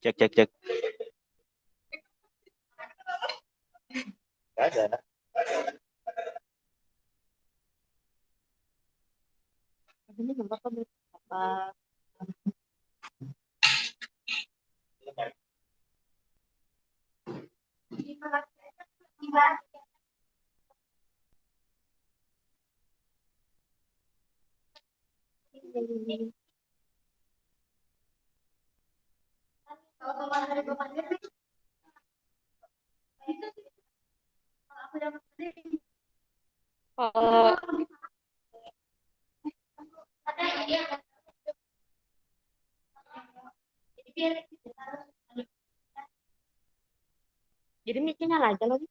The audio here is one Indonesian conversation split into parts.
Cek cek cek. Gak ada. Ini nomor apa? Kalau jadi mic nyala aja lagi.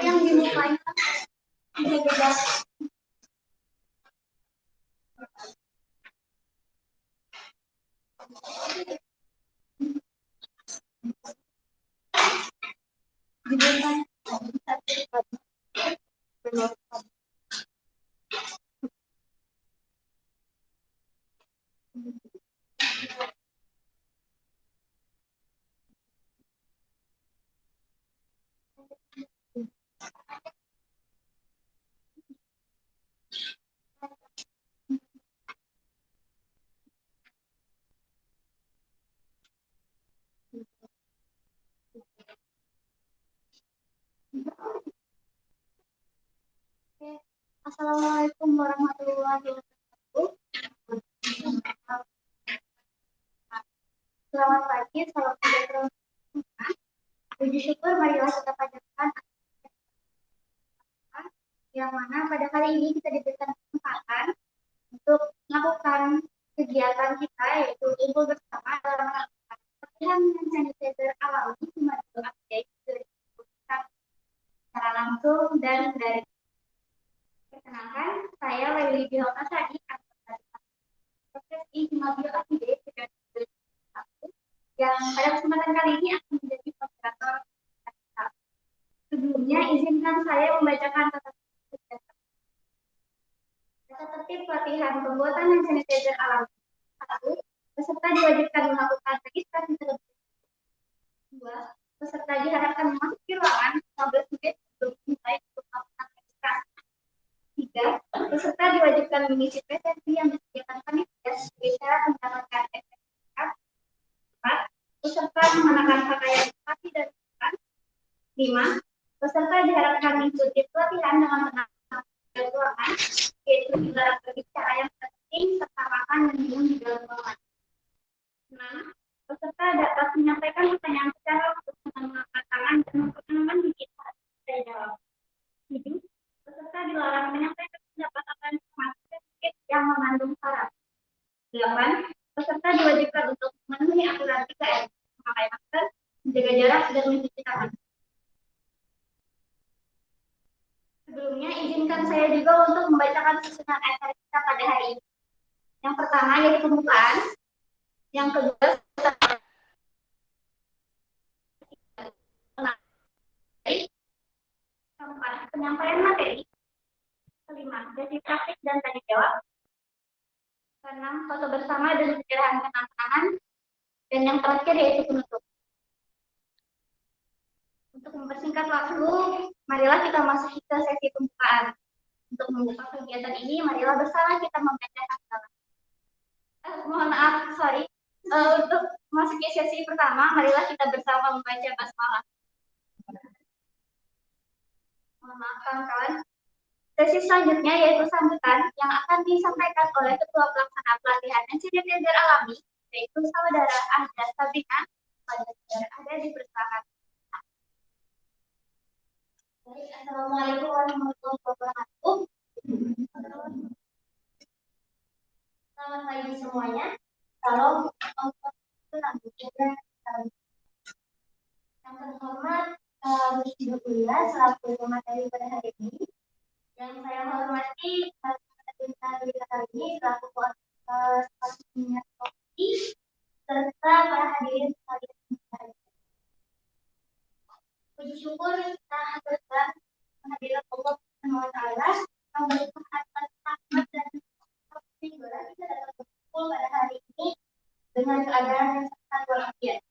yang dimukanya Assalamualaikum warahmatullahi wabarakatuh. Selamat pagi, salam sejahtera. Puji syukur marilah kita panjatkan yang mana pada kali ini kita diberikan kesempatan untuk melakukan kegiatan kita yaitu kumpul bersama dalam melakukan latihan hand sanitizer alami di Madura Update 2020 secara langsung dan dari. Perkenalkan, saya Leli Dihokasadi, profesi Madura Update 2021 yang pada kesempatan kali ini akan menjadi moderator. Sebelumnya izinkan saya membacakan tata tertib pelatihan pembuatan hand sanitizer alami. 1. Peserta diwajibkan melakukan registrasi terlebih dahulu. 2. Peserta diharapkan memasuki ruangan 15 menit sebelum mulai untuk melakukan registrasi. 3. Peserta diwajibkan mengisi presensi yang disediakan panitia sebagai syarat mendapatkan sertifikat. 4. Peserta mengenakan pakaian rapi dan sopan. 5. Peserta diharapkan mengikuti pelatihan dengan tenang dan ruangan, yaitu dilarang berbicara yang penting serta makan dan minum di dalam ruangan. 6. Peserta dapat menyampaikan pertanyaan secara langsung dengan mengangkat tangan dan memperkenalkan diri saat saya jawab. 7. Peserta dilarang menyampaikan pendapat atau informasi yang mengandung syarat. 8. Peserta diwajibkan untuk memenuhi ini aturan 3M, memakai masker, menjaga jarak, dan mencuci tangan. Sebelumnya, izinkan saya juga untuk membacakan susunan acara kita pada hari ini. Yang pertama yaitu pembukaan, yang kedua keempat penyampaian materi, kelima sesi praktik dan tanya jawab, keenam foto bersama dan pencerahan kenang-kenangan, dan yang terakhir yaitu penutup. Untuk mempersingkat waktu, marilah kita masuk ke sesi pembukaan. Untuk membuka kegiatan ini, marilah bersama kita membaca hafalan. Mohon maaf, sorry. Untuk masuk ke sesi pertama, marilah kita bersama membaca basmalah. Mohon maaf kawan-kawan. Sesi selanjutnya yaitu sambutan yang akan disampaikan oleh Ketua Pelaksana Pelatihan NCD Alami, yaitu Saudara Ahda Sabrina. Pada saudara Ahda dipersilakan. Assalamualaikum warahmatullahi wabarakatuh. Selamat pagi semuanya. Salam yang terhormat Gusti Kuliah selaku pemateri pada hari ini. Yang saya hormati kali ini selaku koordinator komisi serta para hadirin sekalian. Puji syukur kita haturkan kehadiran Allah Subhanahu wa taala yang berkat atas rahmat dan sehingga kita dapat berkumpul pada hari ini dengan keadaan yang sangat walafiat.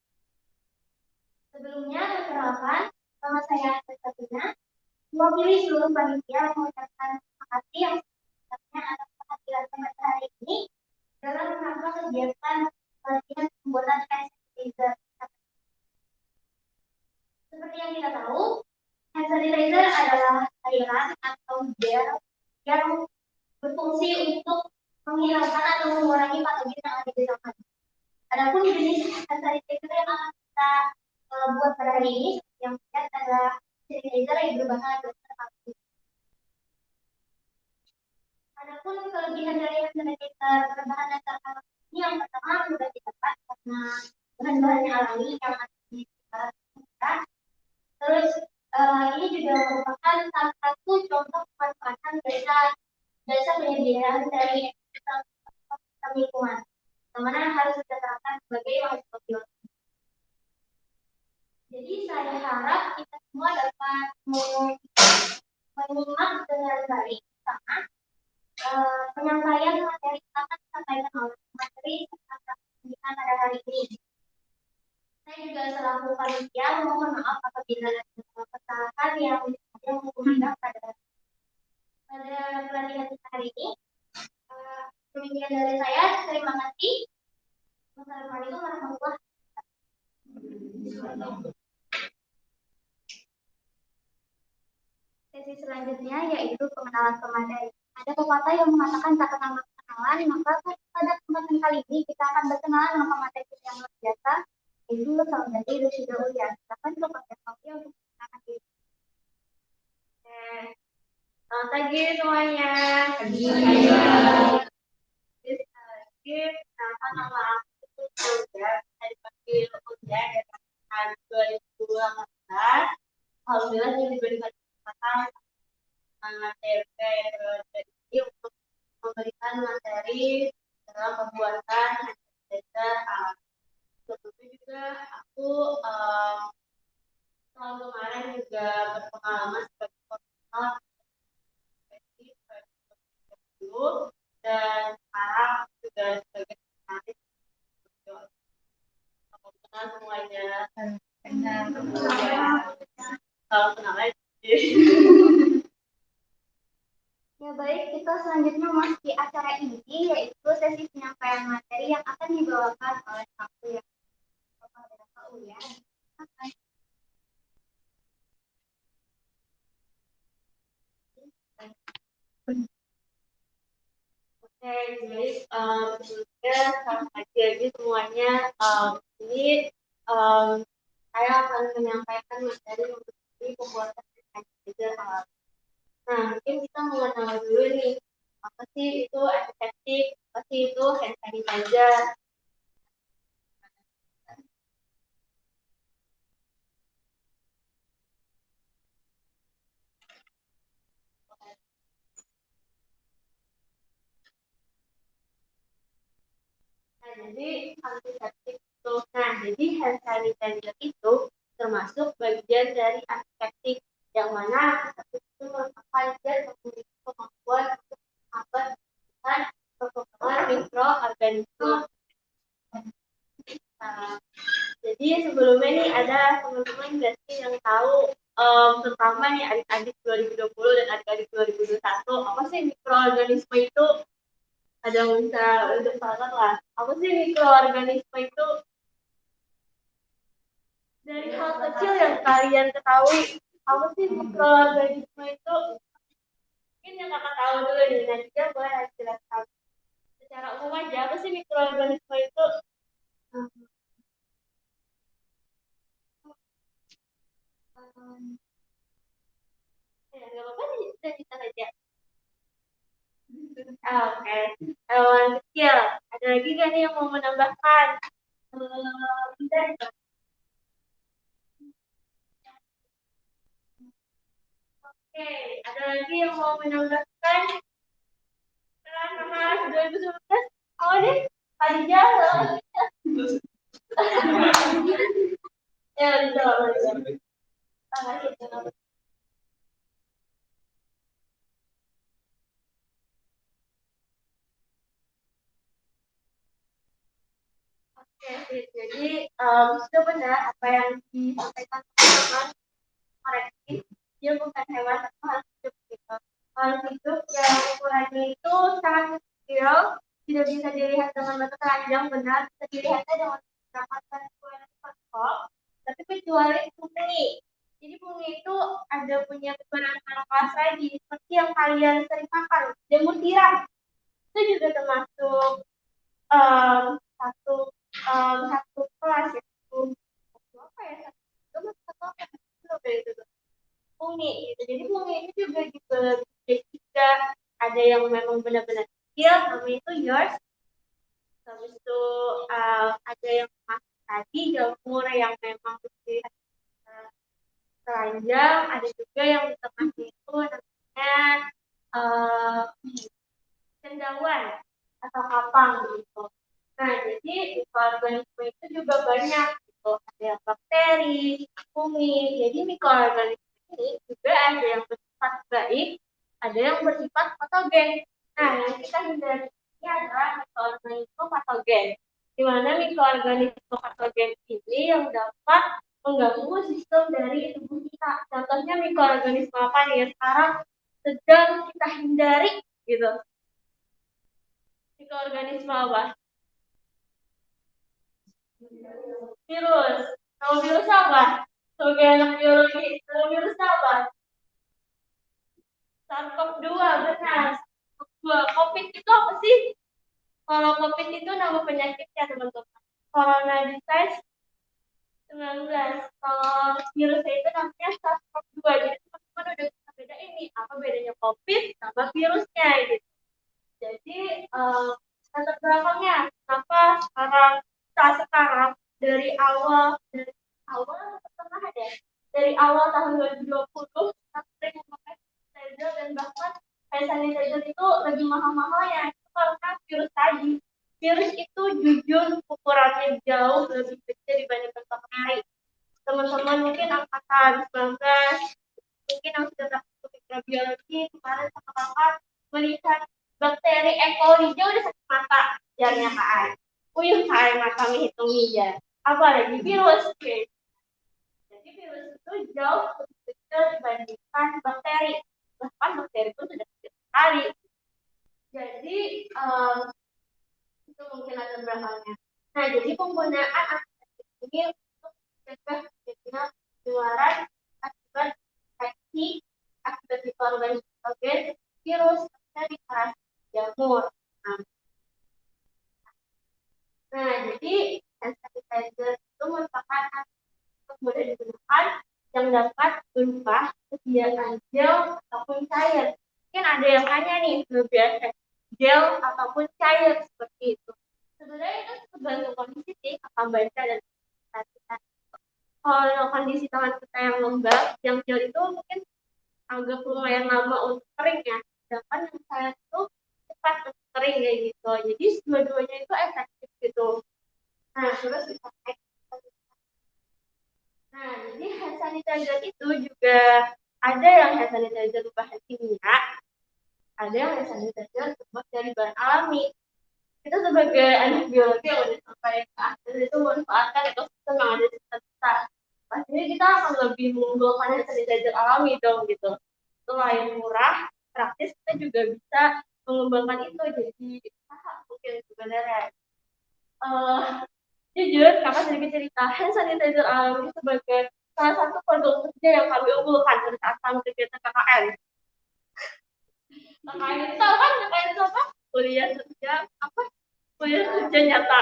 Sebelumnya perkenalkan, nama saya Sabrina, mewakili seluruh panitia mengucapkan terima kasih yang sebesar-besarnya atas kehadiran pada hari ini dalam rangka kegiatan pelatihan pembuatan hand sanitizer. Seperti yang kita tahu, hand sanitizer adalah cairan atau gel yang berfungsi untuk menghilangkan atau mengurangi patogen yang ada di dalam. Adapun jenis hand sanitizer yang akan kita buat pada hari ini yang kita adalah sanitizer yang berbahan dasar alkohol. Adapun kelebihan dari hand sanitizer berbahan dasar alkohol ini yang pertama mudah didapat karena bahan-bahannya alami yang ada di sekitar kita. Terus ini juga merupakan salah satu contoh pemanfaatan jasa penyediaan dari lingkungan, yang mana harus kita terapkan sebagai wajib. Jadi saya harap kita semua dapat menyimak dengan baik sama penyampaian materi yang akan disampaikan oleh materi pendidikan pada hari ini. Saya juga selaku panitia mohon maaf apabila ada kesalahan yang menggunakan pada pelatihan kita hari ini. Demikian dari saya, terima kasih. Wassalamualaikum warahmatullahi wabarakatuh. Sesi selanjutnya yaitu pengenalan pemateri. Ada pepatah yang mengatakan tak kenal maka kenalan, maka pada kesempatan kali ini kita akan berkenalan dengan pemateri yang luar biasa, yaitu Saudari Rusyida Ulia. Silakan kepada Sofia untuk mengenalkan diri. Selamat pagi semuanya. Pagi. Kenapa nama aku Ulia? Saya dipanggil Ulia dari tahun 2018. Alhamdulillah saya diberikan kesempatan materi untuk memberikan materi dalam pembuatan data alat. Sebelumnya juga aku tahun kemarin juga berpengalaman sebagai konsultan dan sekarang juga sebagai penarik. Kenal semuanya. Kalau kenal aja. Ya baik, kita selanjutnya memasuki acara inti yaitu sesi penyampaian materi yang akan dibawakan oleh aku yang kepada Pak Uya. Oke, jadi sebelumnya selamat pagi lagi semuanya. Ini saya akan menyampaikan materi untuk pembuatan hand sanitizer alat. Nah, mungkin kita mengenal dulu nih, apa sih itu antiseptik, apa sih itu hand sanitizer. jadi antiseptik itu. Nah, jadi hand sanitizer itu termasuk bagian dari antiseptik yang mana antiseptik itu merupakan zat yang memiliki kemampuan untuk menghambat perkembangan mikroorganisme. Nah, jadi sebelumnya nih ada teman-teman berarti yang tahu terutama nih adik-adik 2020 dan adik-adik 2021 apa sih mikroorganisme itu? Ada yang bisa untuk salah lah. Apa sih mikroorganisme itu? Dari hal kecil yang kalian ketahui, apa sih mikroorganisme itu? Mungkin yang kakak tahu dulu nih, nanti dia boleh jelaskan secara umum aja apa sih mikroorganisme itu? Ya, nggak apa-apa nih, kita aja. Oke, hewan kecil. Ada lagi nggak nih yang mau menambahkan? Tidak. Oke, ada lagi yang mau menambahkan? Karena 2019, oh deh, tadi jalan. Ya, betul. Oke, jadi sudah benar apa yang disampaikan teman-teman, koreksi, dia bukan hewan atau hal hidup gitu. Hal hidup yang ukurannya itu sangat kecil, tidak bisa dilihat dengan mata telanjang, benar, bisa dilihatnya dengan menggunakan ukuran mikroskop, tapi kecuali bumi. Jadi bumi itu ada punya beberapa kelas lagi, seperti yang kalian sering makan, jamur tiram. Itu juga termasuk satu satu kelas ya, satu apa ya, satu apa itu fungi gitu. Jadi fungi ini juga juga ada yang memang benar-benar kecil, namanya itu yours. Habis itu ada yang masuk tadi jamur yang memang kecil telanjang, ada juga yang di tengahnya itu namanya uh, cendawan atau kapang gitu. Nah, jadi mikroorganisme itu juga banyak gitu. Ada yang bakteri, fungi. Jadi mikroorganisme ini juga ada yang bersifat baik, ada yang bersifat patogen. Nah, yang kita hindari ini adalah mikroorganisme patogen. Di mana mikroorganisme patogen ini yang dapat mengganggu sistem dari tubuh kita. Contohnya mikroorganisme apa nih yang sekarang sedang kita hindari gitu. Mikroorganisme apa? Virus. Tahu virus apa? Sebagai anak biologi, tahu virus apa? SARS-CoV-2, benar. COVID itu apa sih? Kalau COVID itu nama penyakitnya, teman-teman. Corona disease 19. Kalau virusnya itu namanya SARS-CoV-2. Jadi teman-teman udah bisa beda ini. Apa bedanya COVID sama virusnya gitu. Jadi latar belakangnya kenapa sekarang dari awal pertengahan ya, dari awal tahun 2020 sampai memakai sanitizer dan bahkan hand sanitizer itu lebih mahal-mahalnya itu karena virus tadi. Virus itu jujur ukurannya jauh lebih kecil dibandingkan bakteri. Teman-teman mungkin angkatan 19, mungkin yang sudah takut mikrobiologi kemarin sama kakak melihat bakteri E. coli aja udah sakit mata jarnya Kak. Uyuh kayak mata menghitung ya. Apalagi virus. Jadi virus itu jauh lebih kecil dibandingkan bakteri. Bahkan bakteri pun sudah kecil sekali. Jadi itu mungkin latar belakangnya. Nah, jadi penggunaan antiseptik ini untuk mencegah terjadinya penularan akibat infeksi akibat mikroorganisme patogen virus dari parasi jamur. Nah, jadi hand sanitizer itu merupakan yang mudah digunakan yang dapat berupa sediaan gel ataupun cair. Mungkin ada yang tanya nih, biasa gel ataupun cair seperti itu. Sebenarnya itu tergantung kondisi sih, akan baca dan perhatikan. Kalau kondisi tangan kita yang lembab, yang gel itu mungkin agak lumayan lama untuk kering ya. Sedangkan yang cair itu cepat kering kayak gitu. Jadi dua-duanya itu efektif gitu. Nah, terus dipakai. Nah, jadi hand sanitizer itu juga ada yang hand sanitizer bahan kimia, ada yang hand sanitizer terbuat dari bahan alami. Kita sebagai anak biologi yang udah sampai ke akhir itu memanfaatkan ekosistem yang ada di sekitar kita. Pastinya kita akan lebih mengunggulkan hand sanitizer alami dong gitu. Selain murah, praktis kita juga bisa mengembangkan itu jadi usaha mungkin sebenarnya. Uh, Jujur, kakak sedikit cerita, hand sanitizer alami sebagai salah satu produk kerja yang kami unggulkan pada saat kami kegiatan KKN. KKN itu tahu kan? KKN itu apa? Kuliah kerja apa? Kuliah kerja nyata.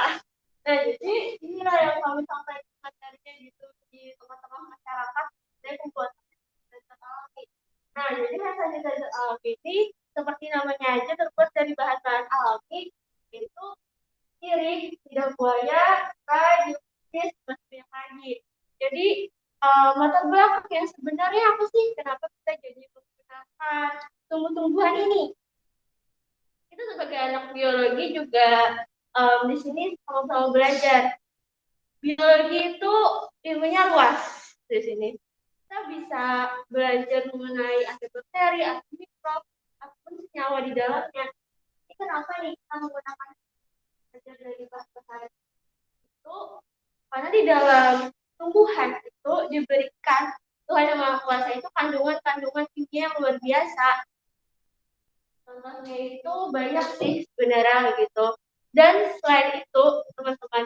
Nah, jadi inilah yang kami sampaikan materinya gitu di tengah-tengah masyarakat dari pembuatan sanitizer alami. Nah, jadi hand sanitizer alami ini seperti namanya aja terbuat dari bahan-bahan alami, itu sirih, lidah buaya, kai, dioksis, banyak lagi. Jadi latar belakang yang sebenarnya apa sih? Kenapa kita jadi menggunakan tumbuh-tumbuhan ini? Itu sebagai anak biologi juga di sini sama-sama belajar. Biologi itu ilmunya luas di sini. Kita bisa belajar mengenai asal bakteri, asal mikrob, ataupun senyawa di dalamnya. Ini kenapa nih kita menggunakan belajar dari bahasa itu? Karena di dalam tumbuhan itu diberikan Tuhan Yang Maha Kuasa itu kandungan-kandungan kimia yang luar biasa. Contohnya itu banyak sih sebenarnya gitu. Dan selain itu, teman-teman,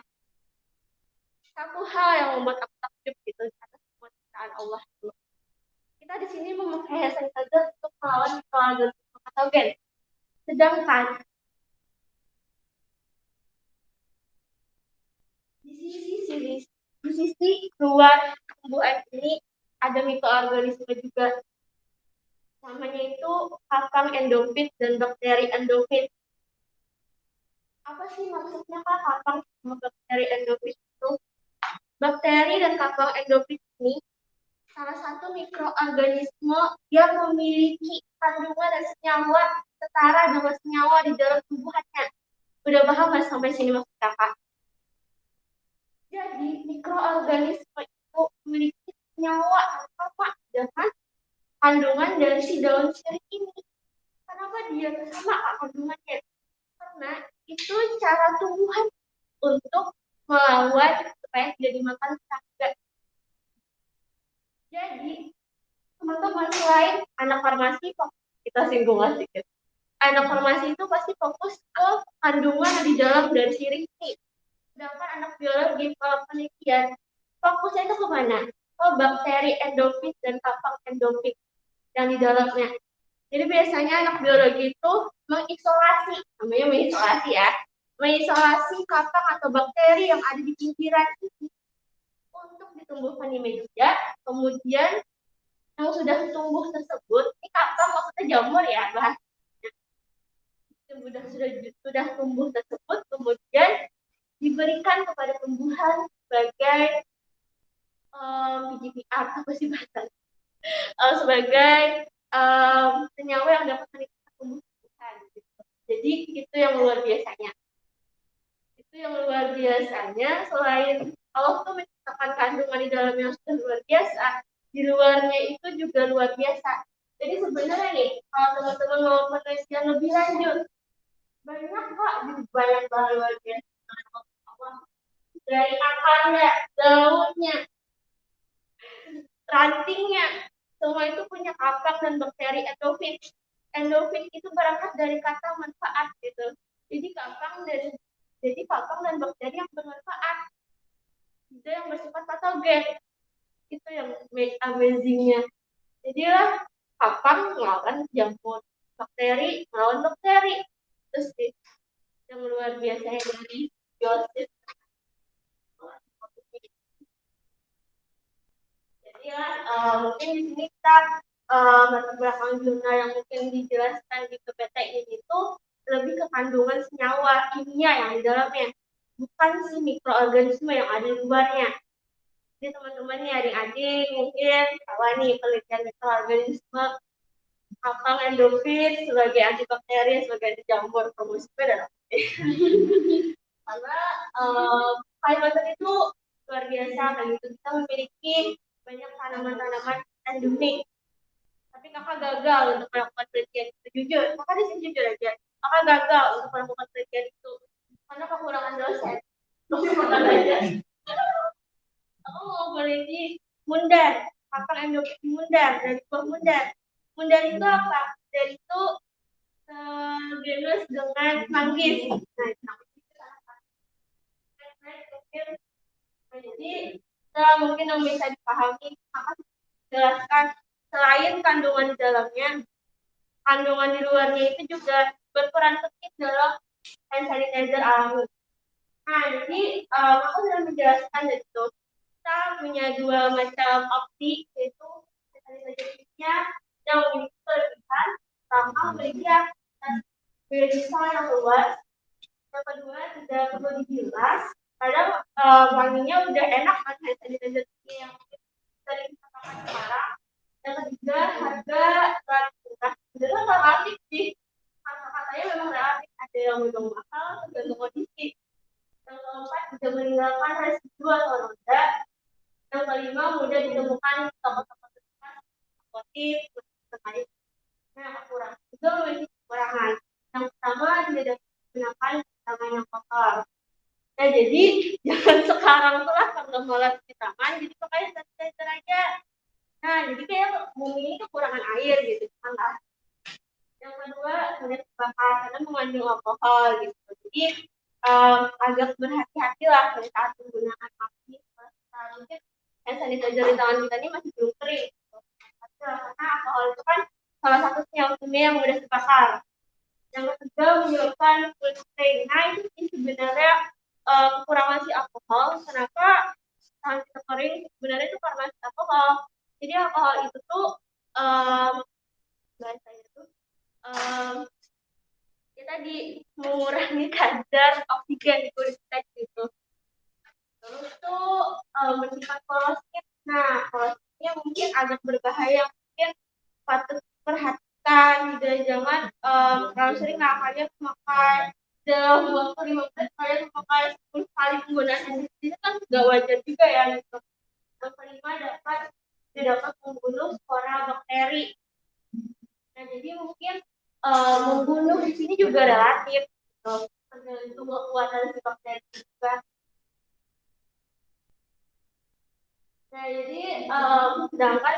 satu hal yang membuat aku takjub gitu atas semua ciptaan Allah itu. Kita di sini memakai hand sanitizer untuk melawan mikroorganisme patogen. Sedangkan di sisi luar tumbuhan ini ada mikroorganisme juga. Namanya itu kakang endofit dan bakteri endofit. Apa sih maksudnya kak kakang sama bakteri endofit itu? Bakteri dan kakang endofit ini salah satu mikroorganisme yang memiliki kandungan dan senyawa setara dengan senyawa di dalam tubuhannya. Udah paham nggak sampai sini maksud kakak? Jadi mikroorganisme itu memiliki senyawa yang sama dengan kandungan dari si daun sirih ini. Kenapa dia sama kandungannya? Karena itu cara tumbuhan untuk melawan supaya tidak dimakan serangga. Jadi teman-teman selain anak farmasi, kita singgung sedikit. Anak farmasi itu pasti fokus ke kandungan di dalam dari sirih ini. Sedangkan anak biologi kalau penelitian fokusnya itu kemana? Ke bakteri endofit dan kapang endofit yang di dalamnya. Jadi biasanya anak biologi itu mengisolasi, namanya mengisolasi ya, mengisolasi kapang atau bakteri yang ada di pinggiran ini untuk ditumbuhkan di media. Kemudian yang sudah tumbuh tersebut, ini kapang maksudnya jamur ya bahasanya. Yang sudah tumbuh tersebut kemudian diberikan kepada tumbuhan sebagai PGPR apa sih bahasa? Sebagai senyawa yang dapat meningkatkan tumbuhan. Gitu. Jadi itu yang luar biasanya. Itu yang luar biasanya. Selain Allah tuh menciptakan kandungan di dalamnya yang sudah luar biasa, di luarnya itu juga luar biasa. Jadi sebenarnya nih, kalau teman-teman mau penelitian lebih lanjut, banyak kok, banyak banget luar biasa. Dari akarnya, daunnya, rantingnya, semua itu punya kapang dan bakteri endofit. Endofit itu berangkat dari kata manfaat gitu. Jadi kapang dan bakteri yang bermanfaat. Itu yang bersifat patogen. Itu yang amazingnya. Jadi lah kapang melawan jamur, bakteri melawan bakteri. Terus yang luar biasa dari biosis. Jadi ya mungkin di sini kita latar belakang jurnal yang mungkin dijelaskan di PPT ini itu lebih ke kandungan senyawa kimia yang di dalamnya, bukan si mikroorganisme yang ada di luarnya. Jadi teman-teman nih adik-adik mungkin tahu nih penelitian mikroorganisme Akang endorfin sebagai antibakteri, sebagai anti jamur, promosinya dan karena Kalimantan itu luar biasa kayak gitu, kita memiliki banyak tanaman-tanaman endemik. Tapi kakak gagal untuk melakukan penelitian itu, jujur, kakak di sini jujur aja, kakak gagal untuk melakukan penelitian itu karena kekurangan dosen. Aku mau meneliti mundar, kakak endemik mundar dari buah mundar. Mundar itu apa? Mundar itu genus dengan manggis. Jadi mungkin yang bisa dipahami, maka jelaskan selain kandungan di dalamnya, kandungan di luarnya itu juga berperan penting dalam hand sanitizer alami. Nah, jadi aku sudah menjelaskan itu. Kita punya dua macam opsi, yaitu hand sanitizer-nya yang memiliki kelebihan, pertama memiliki irisan yang luas, yang kedua tidak perlu dibilas, kadang wanginya udah enak kan hand sanitizer yang sering kita pakai sekarang. Yang ketiga harga relatif murah, sebenarnya relatif sih, kata-katanya memang relatif, ada yang memang mahal tergantung kondisi. Yang keempat tidak meninggalkan residu atau noda. Yang kelima mudah ditemukan di toko-toko terdekat, apotik, terkait. Nah, kurang juga memiliki kekurangan. Yang pertama tidak dapat menggunakan tangan yang kotor. Nah, jadi jangan sekarang tuh lah karena malas cuci tangan, jadi pakai sanitizer aja. Nah, jadi kayak bumi ini kekurangan air gitu, kan? Yang kedua mudah terbakar karena mengandung alkohol gitu. Jadi agak berhati-hati lah pada saat penggunaan api. Mungkin hand sanitizer di tangan kita ini masih belum kering. Gitu. Karena alkohol itu kan salah satu senyawa kimia yang mudah terbakar. Yang ketiga menyebabkan kulit kering. Nah, itu sebenarnya kekurangan si alkohol. Kenapa tangan kita kering? Sebenarnya itu karena si alkohol. Jadi alkohol itu tuh bahasanya tuh ya tadi mengurangi kadar oksigen di kulit kita gitu. Terus tuh menyimpan kolosid. Nah, kolositnya mungkin agak berbahaya, mungkin patut perhatikan gitu. Jangan terlalu sering lah kalian memakai dalam waktu 5 menit kalian memakai 10 kali penggunaan ini kan nggak wajar juga ya gitu. Yang kelima dapat membunuh spora bakteri. Nah, jadi mungkin membunuh di sini juga relatif, tergantung kekuatan si bakteri juga. Nah, jadi sedangkan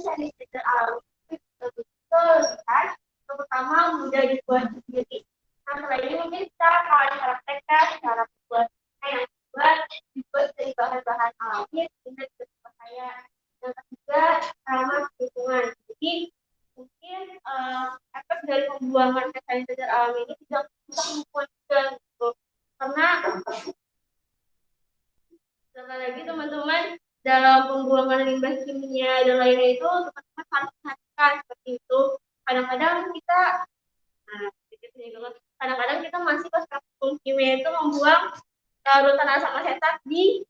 sanitizer alami betul kan, terutama mudah dibuat sendiri. Nah, setelah ini mungkin kita akan praktekkan cara pembuatannya. Yang kedua dibuat dari bahan-bahan alami sehingga tidak berbahaya. Yang ketiga ramah lingkungan. Jadi mungkin efek dari pembuangan hand sanitizer alami ini tidak bisa membuatkan gitu. Karena sekali lagi teman-teman, dalam pembuangan limbah kimia dan lainnya itu teman-teman harus perhatikan seperti itu. Kadang-kadang kita kadang-kadang kita masih pas kampung kimia itu membuang larutan asam asetat di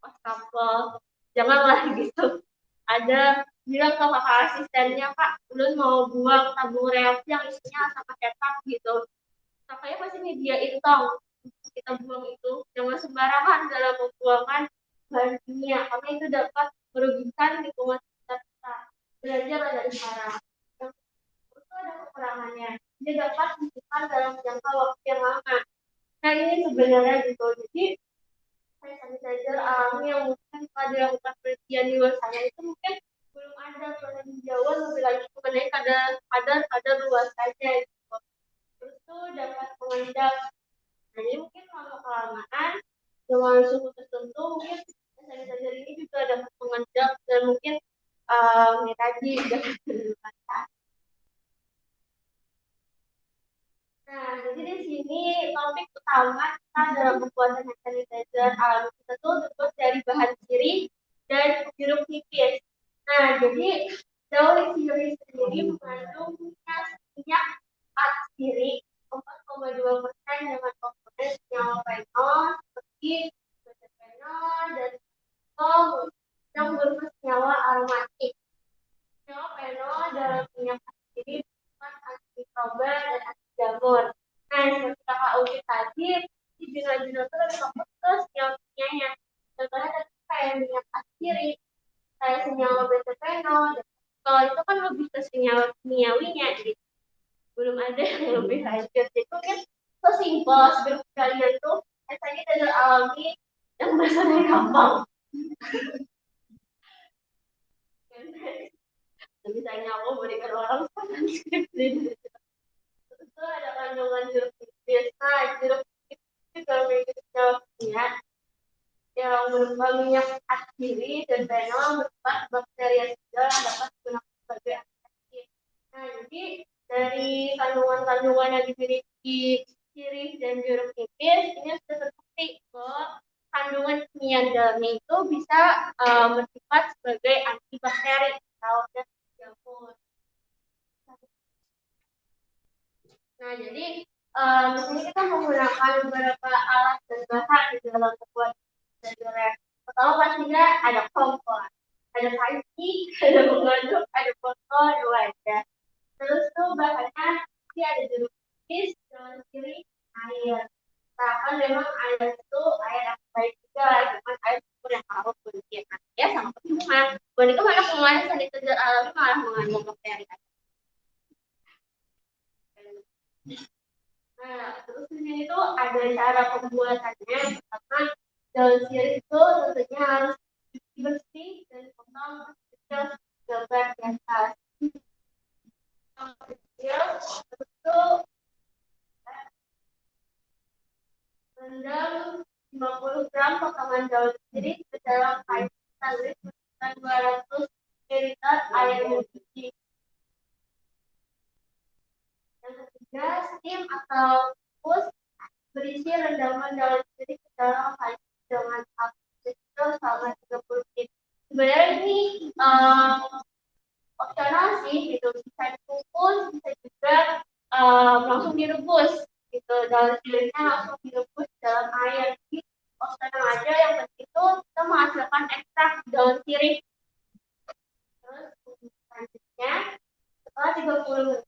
wastafel. Janganlah gitu. Ada bilang ke kakak asistennya, Kak, ulun mau buang tabung reaksi yang isinya asam asetat gitu. Kakaknya pasti nyediain tong kita buang itu. Jangan sembarangan dalam pembuangan bahan kimia, karena itu dapat merugikan lingkungan sekitar kita. Belajar dari sekarang. Itu ada kekurangannya. Dia dapat disimpan dalam jangka waktu yang lama. Nah, ini sebenarnya gitu. Jadi hand sanitizer alami yang mungkin pada dilakukan penelitian di luar sana itu mungkin belum ada peninjauan lebih lanjut mengenai kadar luas saja gitu. Terus tuh dapat mengendap. Nah, jadi mungkin lama kelamaan dengan suhu tertentu mungkin hand sanitizer ini juga dapat mengendap dan mungkin ya tadi dapat bermanfaat. Nah, jadi di sini topik utama kita dalam pembuatan hand sanitizer alami kita tuh terbuat dari bahan sirih dan jeruk nipis. Nah, jadi daun sirih sendiri mengandung minyak sirih 4,2% dengan komponen senyawa fenol seperti fenol dan yang berupa senyawa aromatik. Senyawa fenol dalam mikroba dan anti jamur. Nah, seperti kakak Uji tadi, di jurnal-jurnal itu lebih fokus ke senyawa-kimianya. Contohnya tadi kayak minyak atsiri, kayak senyawa betafenol. Kalau itu kan lebih ke senyawa kimiawinya, gitu. Belum ada yang lebih lanjut. Itu kan so simpel, sebelum kalian tuh biasanya tidak alami yang bahasanya gampang. Misalnya aku berikan orang skripsi. Itu ada kandungan jeruk nipis. Nah, jeruk nipis itu kalau mikronya yang berupa minyak atsiri dan fenol berupa bakteri asidal yang dapat digunakan sebagai antiseptik. Nah, jadi dari kandungan-kandungan yang dimiliki sirih dan jeruk nipis ini sudah terbukti bahwa kandungan kimia dalamnya itu bisa bersifat sebagai antibakteri atau jamur. Nah, jadi di sini kita menggunakan beberapa alat dan bahan di dalam membuat sayuran. Pertama pastinya ada kompor, ada panci, ada pengaduk, ada botol, ada wadah. Terus tuh bahannya ini ada jeruk nipis, daun sirih, air. Nah, kan memang air itu air yang baik juga, cuman air sumur yang harus bersihin. Ya sama percuma. Boneka mana kemarin sanitizer alami malah mengandung bakteri. Nah, terus di sini tuh ada cara pembuatannya. Pertama, daun sirih itu tentunya harus bersih dan potong kecil gambar di atas. Kecil, terus itu rendam 50 gram potongan daun sirih ke dalam air standar dan 200 ml air mendidih. Yang ketiga, steam atau rebus berisi rendaman daun sirih ke dalam air dengan api kecil selama 30 menit. Sebenarnya ini opsional sih, gitu. Bisa dikukus, bisa juga langsung direbus, gitu. Daun sirihnya langsung direbus dalam air. Jadi opsional aja. Yang penting itu kita menghasilkan ekstrak daun sirih. Terus selanjutnya setelah 30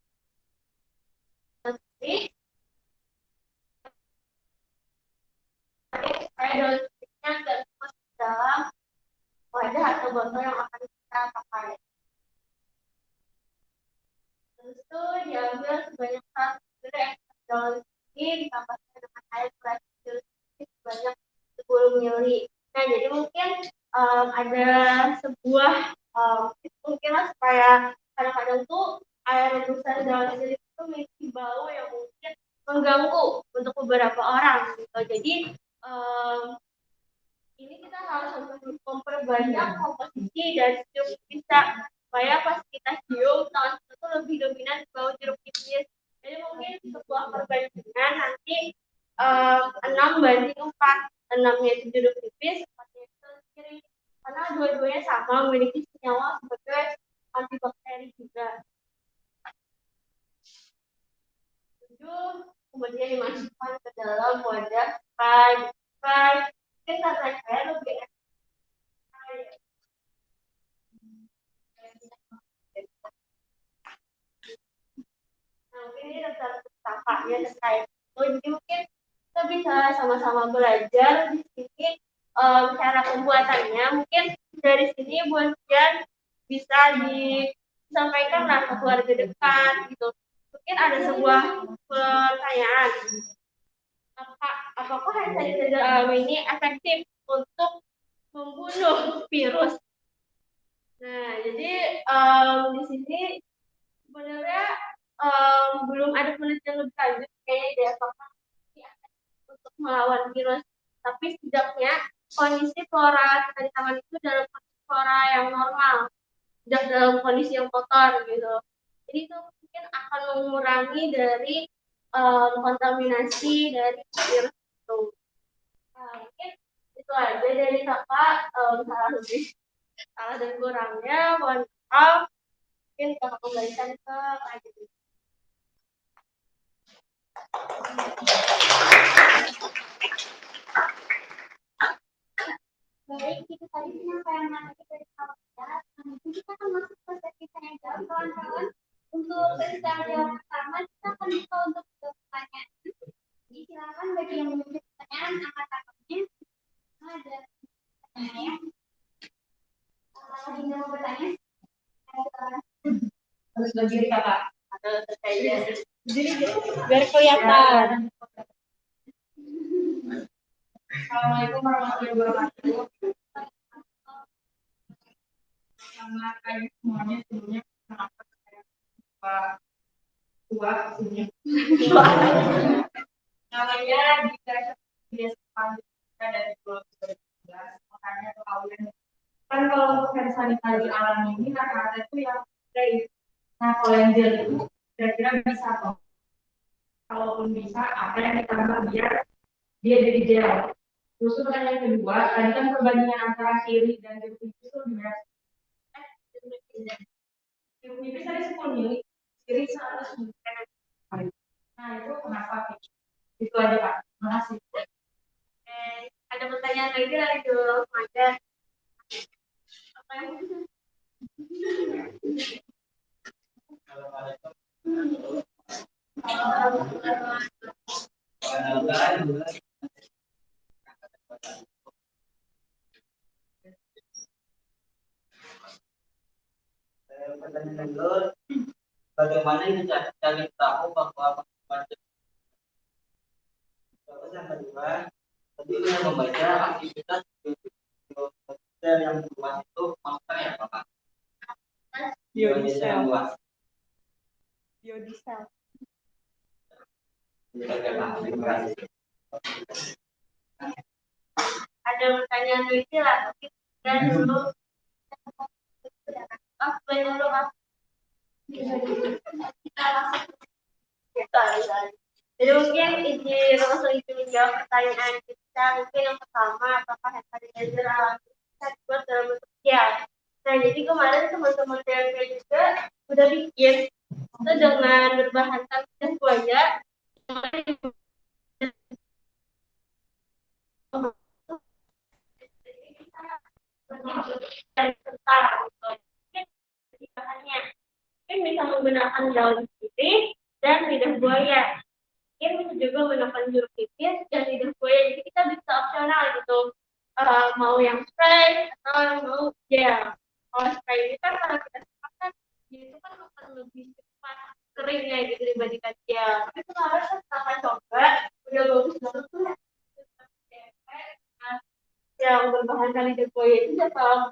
menit saya daun sirihnya nggak masuk dalam wadah atau botol yang akan kita pakai. Terus itu diambil sebanyak 1 ekstrak daun sirih ditambahkan dengan air beras sebanyak 10 ml. Nah, jadi mungkin ada sebuah mungkin lah supaya kadang-kadang tuh air rebusan daun sirih itu memiliki bau yang mungkin mengganggu untuk beberapa orang gitu. Jadi ini kita harus memperbanyak komposisi dan jeruk nipis supaya pas kita cium tangan kita tuh lebih dominan bau jeruk nipis. Jadi mungkin sebuah perbandingan nanti 6:4. 6-nya itu jeruk nipis, 4-nya itu sirih. Karena dua-duanya sama memiliki senyawa sebagai antibakteri juga. 7, kemudian dimasukkan ke dalam wadah spray. Mungkin karena saya lebih mungkin ini tampaknya terkait itu. Jadi mungkin kita bisa sama-sama belajar di sini cara pembuatannya. Mungkin dari sini buat kalian bisa disampaikan lah ke keluarga dekat gitu. Mungkin ada sebuah pertanyaan. Apakah hand sanitizer alami ini efektif untuk membunuh virus? Nah, jadi di sini sebenarnya belum ada penelitian lebih lanjut kayaknya di apakah untuk melawan virus. Tapi setidaknya kondisi flora kita di taman itu dalam kondisi flora yang normal, tidak dalam kondisi yang kotor gitu. Jadi itu mungkin akan mengurangi dari kontaminasi dari virus itu. Nah, mungkin itu aja dari kakak, salah dan kurangnya mohon maaf. Mungkin kakak kembalikan ke Kak. Baik, itu tadi penyampaian materi dari Kak. Kita akan masuk ke sesi tanya jawab, kawan-kawan. Untuk sesi tanya jawab pertama, kita kita untuk bertanya. Jadi silakan bagi yang memiliki pertanyaan angkat tangannya. Ada pertanyaan. Kalau tidak mau bertanya, harus berdiri kakak atau terkait berdiri biar kelihatan. Assalamualaikum warahmatullahi wabarakatuh. Selamat pagi semuanya. Sebelumnya kenapa saya tua sini? Namanya di selanjutnya dari 2019. Makanya kalian kan kalau untuk hand sanitizer alami ini rata-rata itu yang spray. Nah kalau yang gel itu kira-kira bisa kok. Kalaupun bisa, apa yang ditambah biar dia jadi gel. Terus pertanyaan kedua, tadi kan perbandingan antara siri dan jeruk nipis itu lebih berat. Jeruk nipis tadi 10 mili, siri 100 mili. Nah itu kenapa? Itu aja Pak. Terima kasih. Ada pertanyaan lagi dari ada. Apa yang pertanyaan kedua, bagaimana ini cari tahu bahwa yang kedua, tentunya membaca aktivitas yang luas itu maksudnya apa Pak? Biodiesel. Biodiesel. Ada pertanyaan lucu lah, kita dulu. Dulu Pak. Kita langsung. Jadi mungkin izin langsung menjawab pertanyaan kita. Mungkin yang pertama, apakah hand sanitizer alami bisa dibuat dalam bentuk gel? Nah, jadi kemarin teman-teman TLP juga udah bikin itu dengan berbahan lidah buaya. Dan kental. Bahannya mungkin bisa menggunakan daun sirih dan lidah buaya. Mungkin bisa juga menggunakan jeruk nipis dan lidah buaya. Jadi kita bisa opsional gitu. Mau yang spray atau mau gel. Kalau spray ini kan kalau kita sepakat, dia itu kan akan lebih cepat keringnya gitu dibandingkan gel. Tapi kemarin saya coba, udah bagus banget tuh. Yang berbahan lidah buaya itu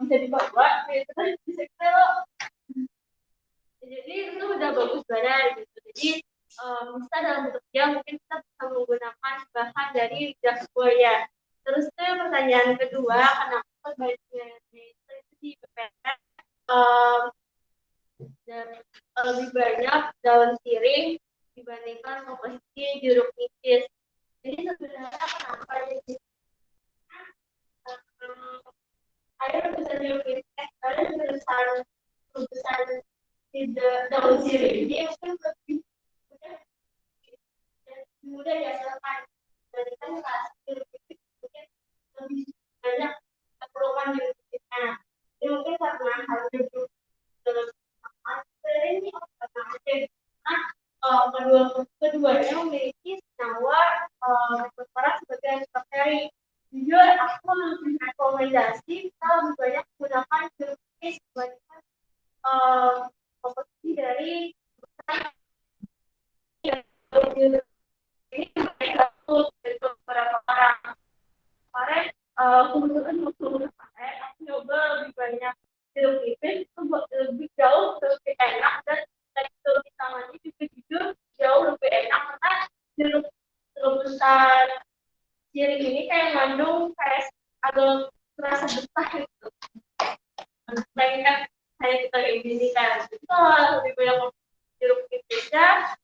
bisa dibawa, itu kan bisa kita jadi itu udah bagus banget gitu. Jadi bisa dalam bentuk gel mungkin kita bisa menggunakan bahan dari lidah buaya. Terus itu pertanyaan kedua, kenapa perbandingan itu di BPS dan lebih banyak daun sirih dibandingkan komposisi jeruk nipis. Jadi sebenarnya kenapa jadi ada rebusan jeruk nipis, ada rebusan tidak daun sirih dia kan lebih mudah ya selesai dari kan hasil mungkin lebih banyak keperluan di kita. Jadi mungkin karena hal itu terus ini karena keduanya memiliki senyawa berperan sebagai antibakteri. Jujur aku lebih rekomendasi kita lebih banyak menggunakan jeruk nipis dibandingkan komposisi dari ini bagus dari beberapa orang. Kemarin kebetulan waktu aku coba lebih banyak jeruk nipis itu lebih jauh lebih enak dan tekstur di tangannya juga jujur jauh lebih enak karena jeruk rebusan sirih ini kayak mengandung kayak agak terasa betah gitu. Lagi kan kayak kita kayak gini kan, itu lebih banyak jeruk nipisnya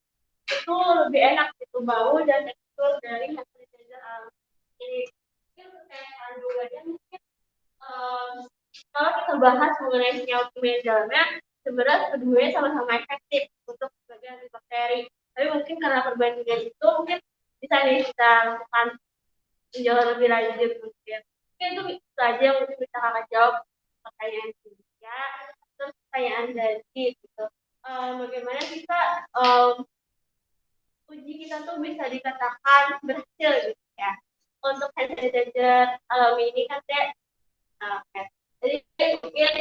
itu lebih enak gitu bau dan tekstur dari hasil jajanan ini. Mungkin kayak kandungannya mungkin kalau kita bahas mengenai senyawa kimia di dalamnya sebenarnya keduanya sama-sama efektif untuk sebagai antibakteri. Tapi mungkin karena perbandingan itu mungkin bisa nih kita lakukan menjawab lebih lanjut mungkin. Mungkin itu saja mungkin bisa kakak jawab pertanyaan kimia terus pertanyaan dari gitu. Bagaimana kita uji kita tuh bisa dikatakan berhasil gitu ya. Untuk hand sanitizer alami ini kan deh, jadi mungkin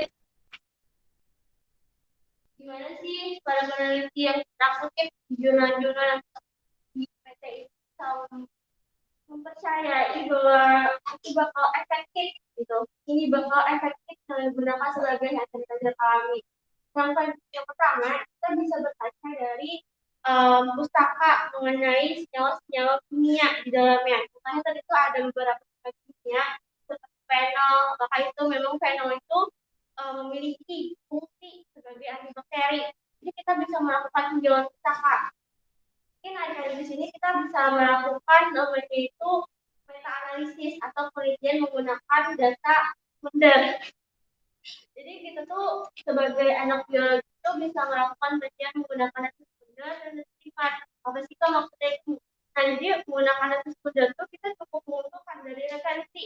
gimana sih para peneliti yang takutnya jurnal-jurnal yang di PT itu bisa mempercayai bahwa ini bakal efektif gitu. Ini bakal efektif digunakan sebagai hand sanitizer alami. Yang pertama, kita bisa berkaca dari pustaka mengenai senyawa-senyawa kimia di dalamnya. Makanya tadi itu ada beberapa senyawa kimia seperti fenol. Maka itu memang fenol itu memiliki fungsi sebagai antibakteri. Jadi kita bisa melakukan tinjauan pustaka. Mungkin hari-hari di sini kita bisa melakukan namanya itu meta analisis atau penelitian menggunakan data sumber. Jadi kita tuh sebagai anak biologi itu bisa melakukan penelitian menggunakan data sumber dan sifat. Apa sih kak maksudnya itu? Nah, jadi menggunakan data sumber itu kita cukup mengumpulkan dari referensi.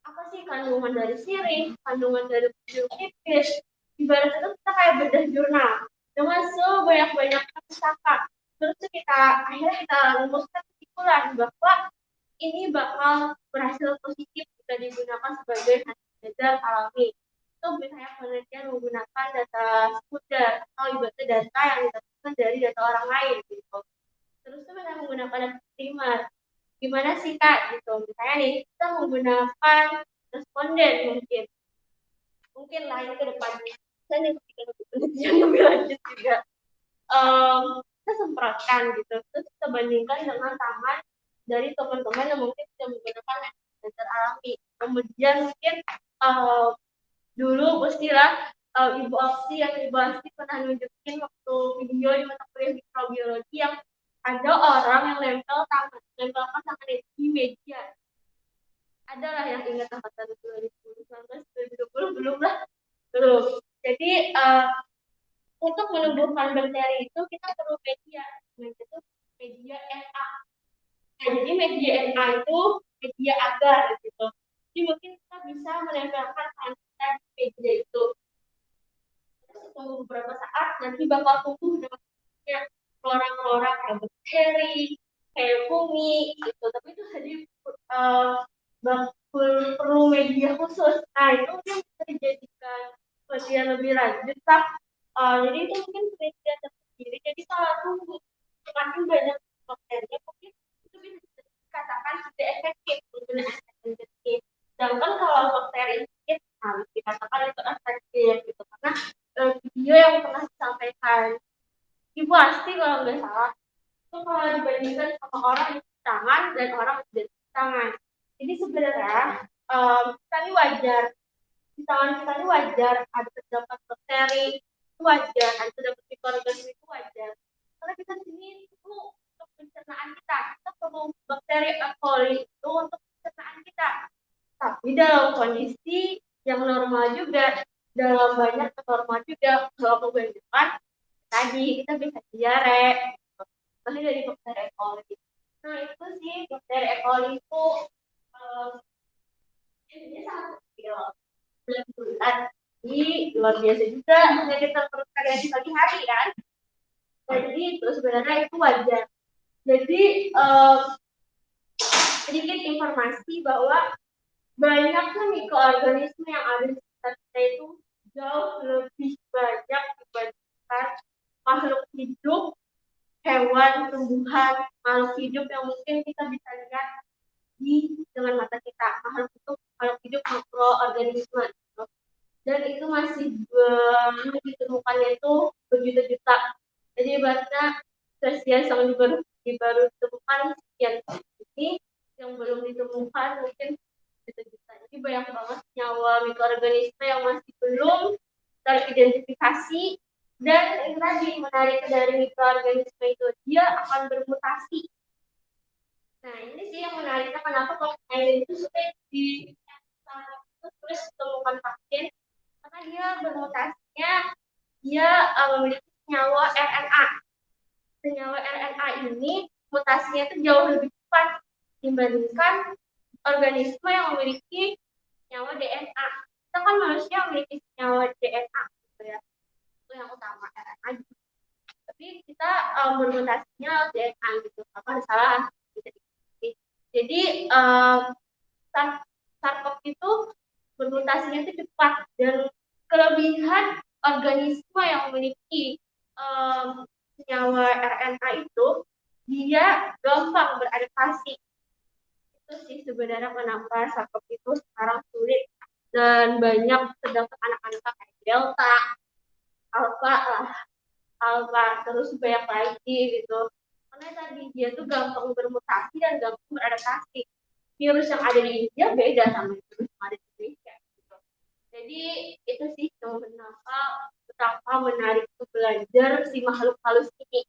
Apa sih kandungan dari sirih, kandungan dari pipis. Ibarat itu kita kayak bedah jurnal dengan sebanyak-banyak pustaka. Terus akhirnya kita rumuskan kesimpulan bahwa ini bakal berhasil positif jika digunakan sebagai hasil alami. Itu misalnya penelitian menggunakan data sekunder atau ibaratnya data yang didapatkan dari data orang lain gitu. Terus itu misalnya menggunakan data primer. Gimana sih kak gitu? Misalnya nih kita menggunakan responden mungkin lain ke depannya. Saya nih penelitian lebih lanjut juga. Kita semprotkan gitu. Terus kita bandingkan dengan taman dari teman-teman yang mungkin sudah menggunakan sanitizer alami. Kemudian mungkin dulu pastilah Ibu Opsi yang Ibu Asti pernah nunjukin waktu video di mata kuliah mikrobiologi yang ada orang yang nempelkan tangan di media. Ada lah yang ingat angkatan 2019, 2020 belum lah. Belum. Jadi untuk menumbuhkan bakteri itu kita perlu media, itu media Na. Nah, jadi media Na itu media agar gitu. Jadi mungkin kita bisa menempelkan tangan di media itu. Terus tunggu beberapa saat nanti bakal tumbuh dengan flora-flora kayak bakteri, kayak fungi gitu. Tapi itu jadi perlu media khusus. Nah itu mungkin bisa dijadikan penelitian lebih lanjut. Jadi itu mungkin penelitian tersendiri. Jadi kalau tumbuh semakin banyak bakterinya, mungkin itu bisa dikatakan tidak efektif penggunaan antibiotik. Sedangkan kalau bakteri sedikit, harus dikatakan itu efektif gitu. Karena video yang pernah disampaikan Ibu Asti kalau nggak salah, itu kalau dibandingkan sama orang yang cuci tangan dan orang yang tidak cuci tangan. Jadi sebenarnya kita ini wajar, di tangan kita ini wajar ada terdapat bakteri, itu wajar, ada terdapat mikroorganisme itu wajar. Karena kita di sini itu untuk pencernaan kita perlu bakteri E. coli itu untuk pencernaan kita. Tapi dalam kondisi yang normal juga, dalam banyak normal juga, kalau kebanyakan tadi kita bisa diare, tapi dari bakteri E. coli. Nah itu sih bakteri E. coli itu ini sangat kecil, bulan. Jadi luar biasa juga penyakit perut kalian di pagi hari kan. Jadi itu sebenarnya itu wajar. Jadi sedikit informasi bahwa banyaknya mikroorganisme yang ada di sekitar kita itu jauh lebih banyak dibandingkan makhluk hidup, hewan, tumbuhan, makhluk hidup yang mungkin kita bisa lihat dengan mata kita. Makhluk hidup mikroorganisme. Dan itu masih ditemukannya itu berjuta-juta. Jadi ibaratnya spesies yang baru ditemukan sekian ini yang belum ditemukan mungkin juta-juta. Jadi banyak banget nyawa mikroorganisme yang masih belum teridentifikasi. Dan ini tadi menarik dari mikroorganisme itu dia akan bermutasi. Nah ini sih yang menariknya kenapa COVID-19 itu sudah terus ditemukan vaksin karena dia bermutasinya dia memiliki senyawa RNA. Senyawa RNA ini mutasinya itu jauh lebih cepat dibandingkan organisme yang memiliki senyawa DNA. Kita kan manusia memiliki senyawa DNA gitu ya. Itu yang utama RNA. Tapi kita bermutasinya DNA SARS-CoV itu bermutasinya itu cepat, dan kelebihan organisme yang memiliki senyawa RNA itu dia gampang beradaptasi. Itu sih sebenarnya kenapa SARS-CoV itu sekarang sulit dan banyak terdapat anak-anak kayak Delta, Alpha, terus banyak lagi gitu. Karena tadi dia tuh gampang bermutasi dan gampang beradaptasi. Virus yang ada di India beda sama virus yang ada di Indonesia. Gitu. Jadi itu sih yang betapa menarik untuk belajar si makhluk halus ini.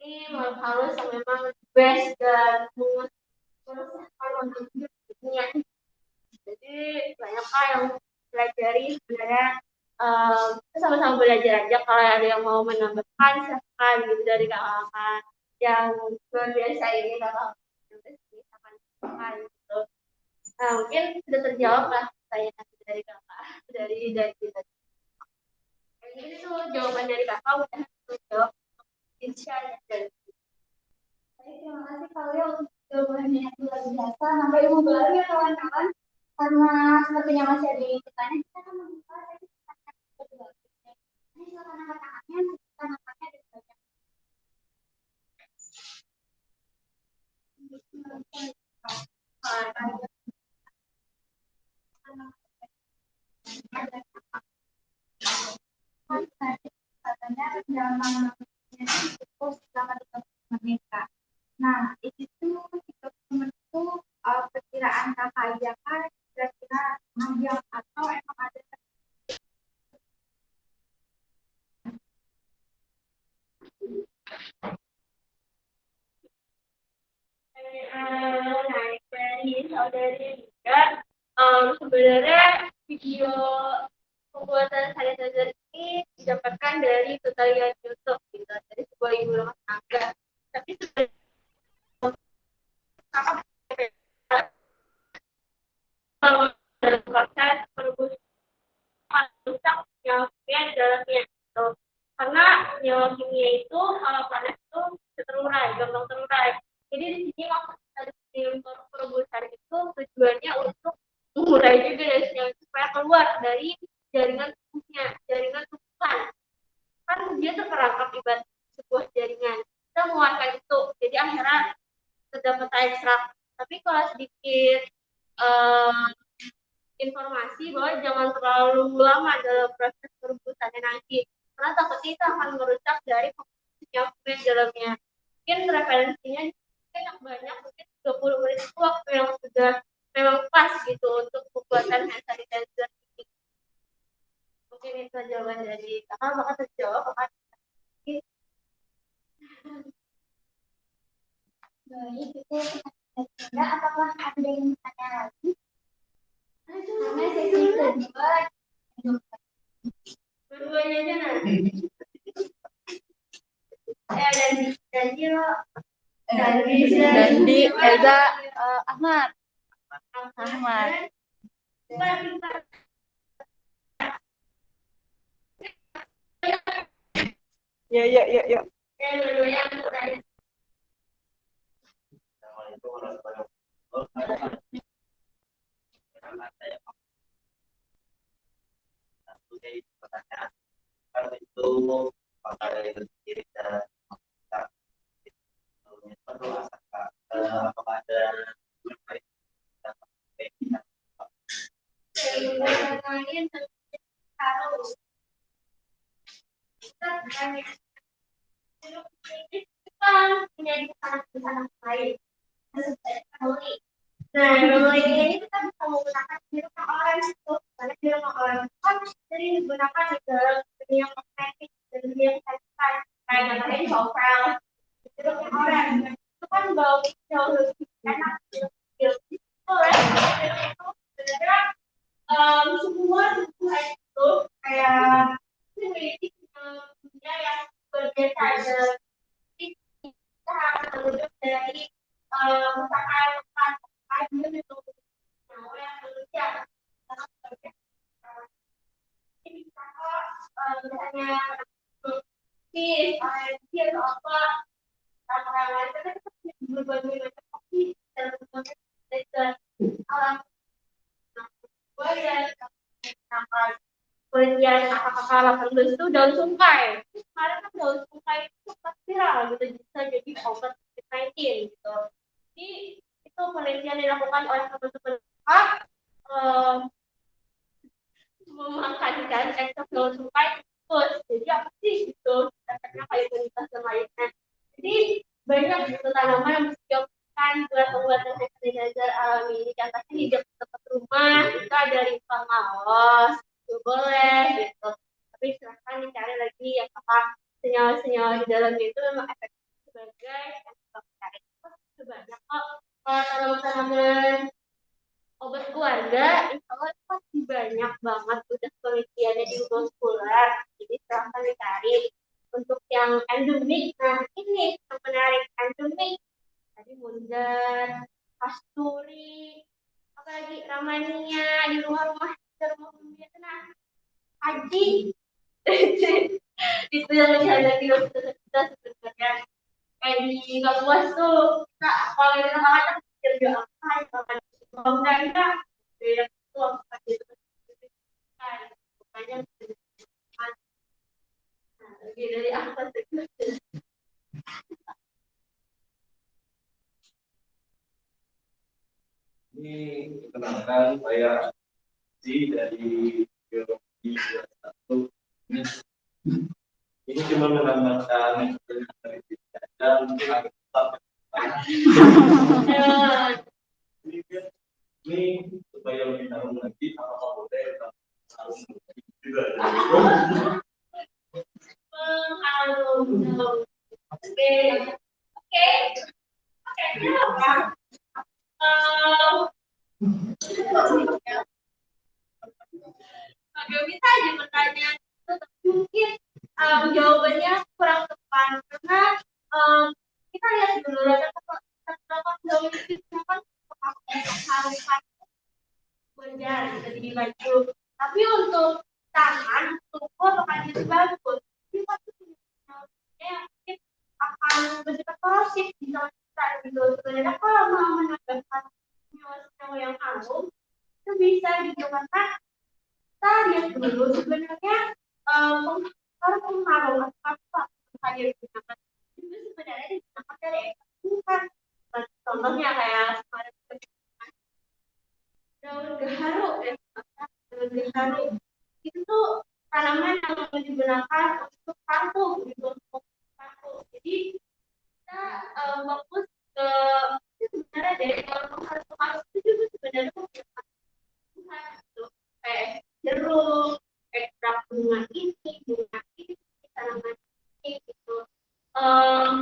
Ini makhluk halus yang memang best dan meresahkan untuk hidupnya. Jadi banyak hal yang pelajari sebenarnya. Kita sama-sama belajar aja. Kalau ada yang mau menambahkan silahkan gitu dari kakak yang luar biasa ini, kakak gitu. Nah, mungkin sudah terjawab lah saya dari kakak, dari kita. Ini tuh jawaban dari kakak udah terjawab. Insya Allah. Terima kasih kalian untuk jawabannya yang luar biasa. Sampai ilmu baru ya kawan-kawan. Karena sepertinya masih ada yang bertanya, kita akan membuka sesi tanya. Ini silakan angkat tangannya, kita nampaknya ada banyak. Katanya dalam mereka. Nah, itu itu perkiraan kakak aja kan kira-kira panjang atau emang ada Naik dari saudari juga. Sebenarnya video pembuatan sanitizer ini didapatkan dari tutorial YouTube gitu, dari sebuah ibu rumah tangga. Tapi sebenarnya dalam proses perebusan rusak nyawa kimia di dalamnya gitu. Karena nyawa kimia itu kalau panas itu terurai, gampang terurai. Jadi di sini maksud dari perebusan itu tujuannya untuk mengurai juga dari senyawa supaya keluar dari jaringan tubuhnya, jaringan tubuhan. Kan dia terperangkap ibarat sebuah jaringan. Kita mengeluarkan itu, jadi akhirnya terdapat ekstrak. Tapi kalau sedikit informasi bahwa jangan terlalu lama dalam proses perebusannya nanti, karena takutnya itu akan merusak dari yang di dalamnya. Mungkin referensinya banyak, mungkin 20 menit itu waktu yang sudah memang pas gitu untuk pembuatan hand sanitizer ini. Mungkin itu jawaban dari kakak, bakal terjawab kakak. baik itu ada apakah ada yang bertanya lagi? Karena sesi kedua Dua-duanya aja nanti. Dandi, Elza, Ahmad. Ya. Kalau itu pakai sendiri dan apakah ada Nah, memori ini kita bisa menggunakan di rumah orang itu, karena di rumah orang kan jadi digunakan di dalam dunia kosmetik dan dunia kecantikan, kayak contohnya novel. Di rumah orang itu kan bau jauh lebih enak, itu sebenarnya semua tumbuhan itu kayak memiliki dunia yang berbeda. Kita harus menuju dari usaha itu yang bekerja ini misalnya dia atau apa orang lain kan berbagai macam kopi dan berbagai ya misalkan penelitian kakak-kakak 18 itu daun sungkai. Kemarin kan daun sungkai itu sempat viral gitu bisa jadi obat COVID-19 gitu. Jadi itu penelitian dilakukan oleh teman-teman eh, memakankan ekstrak daun sungkai terus. Jadi apa sih itu efeknya kayak imunitas dan lainnya. Jadi banyak gitu tanaman yang bisa dilakukan buat pembuatan hand sanitizer alami ini. Contohnya di dekat rumah itu ada rimpang malos, itu boleh gitu. Tapi silahkan dicari lagi apakah senyawa-senyawa di dalamnya itu memang efektif sebagai antibakteris. Terus banyak kok kalau tanaman obat keluarga, insya Allah itu pasti banyak banget udah penelitiannya di Google Scholar. Jadi silahkan dicari. Untuk yang endemik, nah ini yang menarik endemik. Tadi Mundan, Kasturi, apalagi Ramania di rumah-rumah itu nah Haji. Itu yang dihadapi kita sebenarnya. Kayak di Kapuas tuh, kita kalau kita makan kerja apa? Kalau enggak, beda tuh gitu. Makanya lebih dari apa sih? Ini kenalkan saya dari biologi satu. Ini cuma menambahkan dari dan mungkin agak ini supaya lebih dalam lagi apakah boleh harus juga Oke, kenapa? Agak bisa aja pertanyaan itu, tapi mungkin jawabannya kurang tepat karena kita lihat dulu rata-rata daun itu kan harus wajar jadi baju. Tapi untuk tangan, tubuh akan jadi bagus. Tapi waktu mungkin akan bersifat korosif bisa kita gitu. Sebenarnya kalau mau menambahkan senyawa yang harum itu bisa digunakan. Kita lihat dulu sebenarnya kalau pengaruh apa saja digunakan itu sebenarnya digunakan dari bukan contohnya kayak kemarin daun gaharu ya daun gaharu itu tuh tanaman yang digunakan untuk kartu gitu untuk kartu. Jadi kita fokus ke itu sebenarnya dari kalau kartu itu juga sebenarnya bukan gitu kayak jeruk, ekstrak bunga ini, tanaman ini gitu.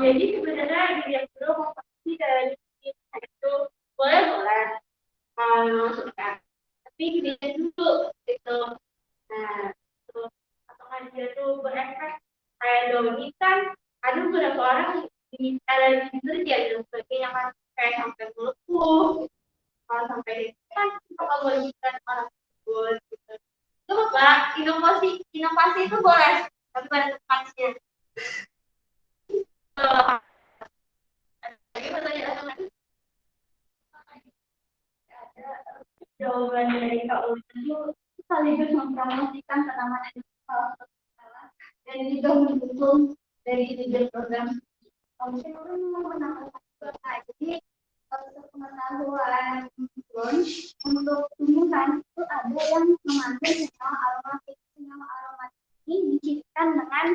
Jadi sebenarnya dilihat dulu komposisi dari itu boleh masukkan, tapi dilihat dulu gitu. Nah, terus apakah dia tuh berefek kayak daun ikan? Ada beberapa orang di alergi deterjen dan sebagainya kan kayak sampai melepuh, kalau sampai kan kalau merugikan orang tersebut gitu. Itu Pak, inovasi itu boleh, tapi pada tempatnya. Lagi pertanyaan lagi? Ada jawaban dari Kak Ulin itu sekaligus mempromosikan tanaman edukatif dan juga mendukung dari leader program. Mungkin mau menambahkan jadi pengetahuan untuk tumbuhan itu ada yang mengandung senyawa aromatik ini diciptakan dengan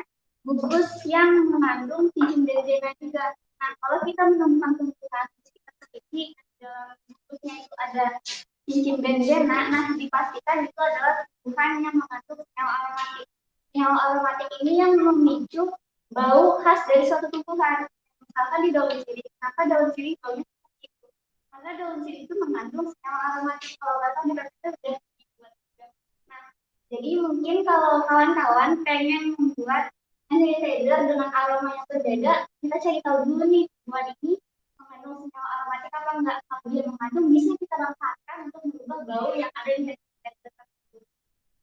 gugus yang mengandung cincin benzena juga. Nah, kalau kita menemukan tumbuhan seperti dalam gugusnya itu ada cincin benzena, nah dipastikan itu adalah tumbuhan yang mengandung senyawa aromatik. Senyawa aromatik ini yang memicu bau khas dari suatu tumbuhan. Misalkan di daun sirih, maka daun sirih baunya seperti itu. Karena daun sirih itu mengandung senyawa aromatik. Kalau kata berarti itu sudah dibuat. Nah, jadi mungkin kalau kawan-kawan pengen membuat hand sanitizer dengan aroma yang berbeda, kita cari tahu dulu nih, buat ini mengandung senyawa aromatik apa enggak. Kalau dia mengandung, bisa kita manfaatkan untuk mengubah bau yang ada di hand sanitizer tersebut.